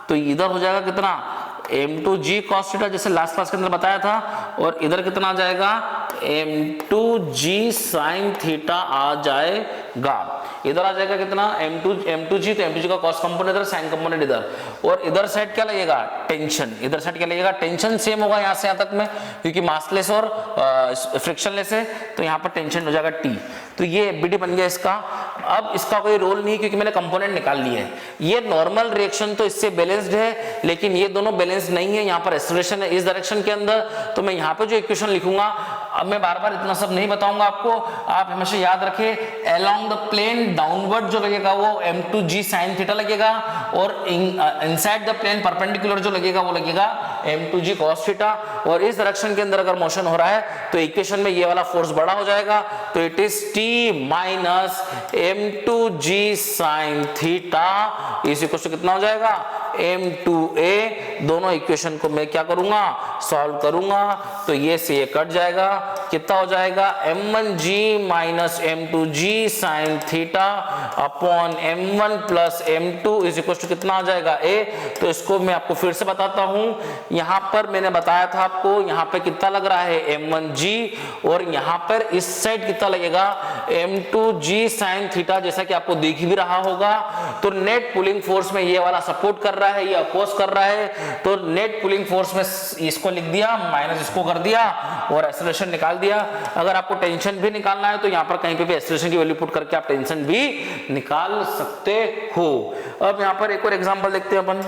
तो इधर हो जाएगा कितना m2g cos थीटा जैसे लास्ट क्लास के अंदर बताया था, और इधर कितना आ जाएगा m2g sin थीटा आ जाएगा, इधर आ जाएगा कितना m2g, तो m2g का cos कंपोनेंट इधर, sin कंपोनेंट इधर, और इधर साइड क्या लगेगा टेंशन, इधर साइड क्या लगेगा टेंशन, सेम होगा यहां से यहां तक में, क्योंकि मासलेस और फ्रिक्शनलेस है, तो यहां पर टेंशन हो जाएगा t। तो ये एफबीडी बन गया इसका। अब इसका कोई रोल नहीं क्योंकि मैंने कंपोनेंट निकाल लिए है। ये नॉर्मल रिएक्शन तो इससे बैलेंस्ड है, लेकिन ये दोनों बैलेंस नहीं है, यहाँ पर एक्सेलरेशन है इस डायरेक्शन के अंदर, तो मैं यहाँ पे जो इक्वेशन लिखूंगा, अब मैं बार बार इतना सब नहीं बताऊंगा आपको, आप हमेशा याद रखें अलोंग द प्लेन डाउनवर्ड जो लगेगा वो m2g sin थीटा लगेगा, और इनसाइड द प्लेन परपेंडिकुलर जो लगेगा वो लगेगा m2g cos थीटा, और इस डायरेक्शन के अंदर अगर मोशन हो रहा है तो इक्वेशन में ये वाला फोर्स बड़ा हो जाएगा, तो it is t minus m2g sin theta इस इक्वेशन से कितना हो जाएगा m2a। दोनों इक्वेशन को मैं क्या करूंगा, सॉल्व करूंगा, तो ये से ये कट जाएगा, कितना हो जाएगा m1g minus m2g sin theta upon m1 plus m2 is equal to कितना आ जाएगा a। तो इसको मैं आपको फिर से बताता हूं, यहां पर मैंने बताया था आपको, यहां पे कितना लग रहा है m1g, और यहां पर इस साइड कितना लगेगा m2g sin थीटा, जैसा कि आपको दिख भी रहा होगा। तो नेट पुलिंग फोर्स में ये वाला सपोर्ट कर रहा है, ये अपोज कर रहा है, तो नेट पुलिंग फोर्स में इसको लिख दिया माइनस इसको कर दिया और एक्सेलरेशन निकाल दिया। अगर आपको टेंशन भी निकालना है तो यहाँ पर कहीं पे भी एक्सेलरेशन की वैल्यू पुट करके आप टेंशन भी निकाल सकते हो। अब यहाँ पर एक और एग्जांपल देखते हैं अपन।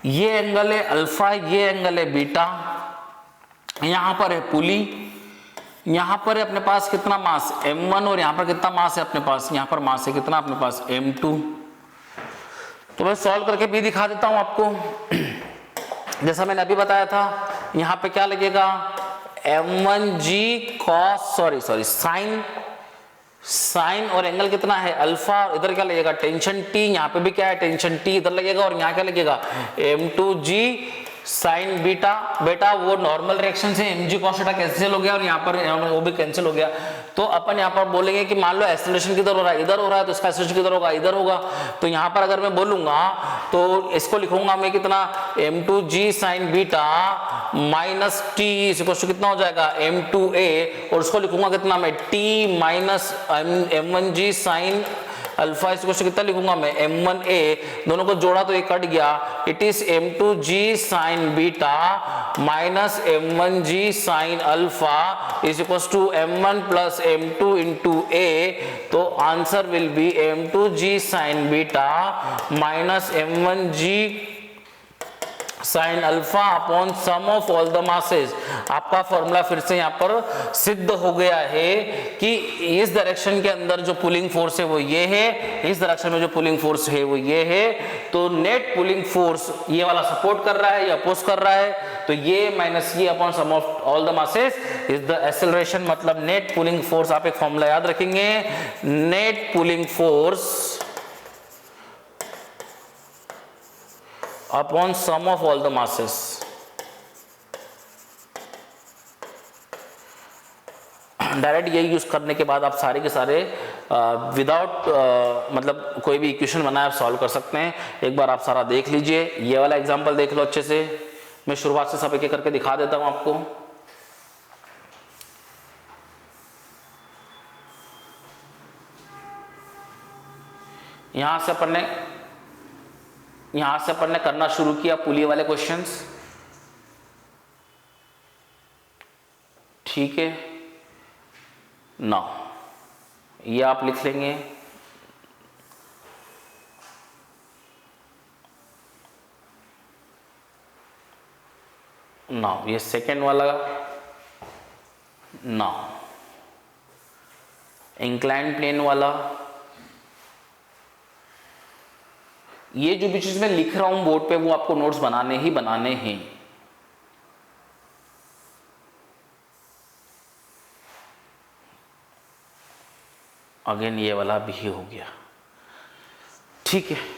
ये एंगल है अल्फा, ये एंगल है बीटा, यहां पर है पुली, यहां पर है अपने पास कितना मास m1, और यहां पर कितना मास है अपने पास, यहां पर मास है कितना अपने पास m2। तो मैं सॉल्व करके भी दिखा देता हूं आपको, जैसा मैंने अभी बताया था। यहां पे क्या लगेगा m1g cos साइन और एंगल कितना है अल्फा, इधर क्या लगेगा टेंशन t, यहाँ पे भी क्या है टेंशन t इधर लगेगा, और यहाँ क्या लगेगा m2g साइन बीटा। बेटा वो नॉर्मल रिएक्शन से mg cos थीटा कैंसिल हो गया, और यहाँ पर वो भी कैंसिल हो गया। तो अपन यहाँ पर बोलेंगे कि मान लो एक्सेलरेशन किधर हो रहा है, इधर हो रहा है, तो इसका एक्सेलरेशन किधर होगा, इधर होगा। तो यहाँ पर अगर मैं बोलूंगा तो इसको लिखूंगा मैं कितना m2g sine beta minus T कितना हो जाएगा m2a, और उसको लिखूंगा कितना मैं t minus m1g sine alpha इस क्वेश्चन कितना लिखूंगा मैं m1a, दोनों को जोड़ा तो ये कट गया, it is m2g sine beta minus m1g sine alpha is equal to m1 plus m2 into a, तो answer will be m2g sine beta minus m1g sine alpha upon sum of all the masses. आपका formula फिर से यहां पर सिद्ध हो गया है कि इस डायरेक्शन के अंदर जो पुलिंग फोर्स है वो ये है, इस डायरेक्शन में जो पुलिंग फोर्स है वो ये है, तो नेट पुलिंग फोर्स ये वाला सपोर्ट कर रहा है या अपोज कर रहा है, तो ये माइनस ये upon sum of all the masses is the acceleration, मतलब नेट पुलिंग फोर्स। आप एक फॉर्मूला याद रखेंगे, net pulling force upon sum of all the masses. Direct यही यूज करने के बाद आप सारे के सारे विदाउट मतलब कोई भी इक्वेशन बनाए आप सॉल्व कर सकते हैं। एक बार आप सारा देख लीजिए, ये वाला एग्जांपल देख लो अच्छे से, मैं शुरुआत से सब एक एक करके दिखा देता हूं आपको। यहां से अपन ने करना शुरू किया पुली वाले क्वेश्चंस, ठीक है ना, ये आप लिख लेंगे। ना ये सेकेंड वाला ना, इंक्लाइन प्लेन वाला, ये जो भी चीज मैं लिख रहा हूं बोर्ड पे वो आपको नोट्स बनाने ही बनाने हैं। अगेन ये वाला भी हो गया, ठीक है।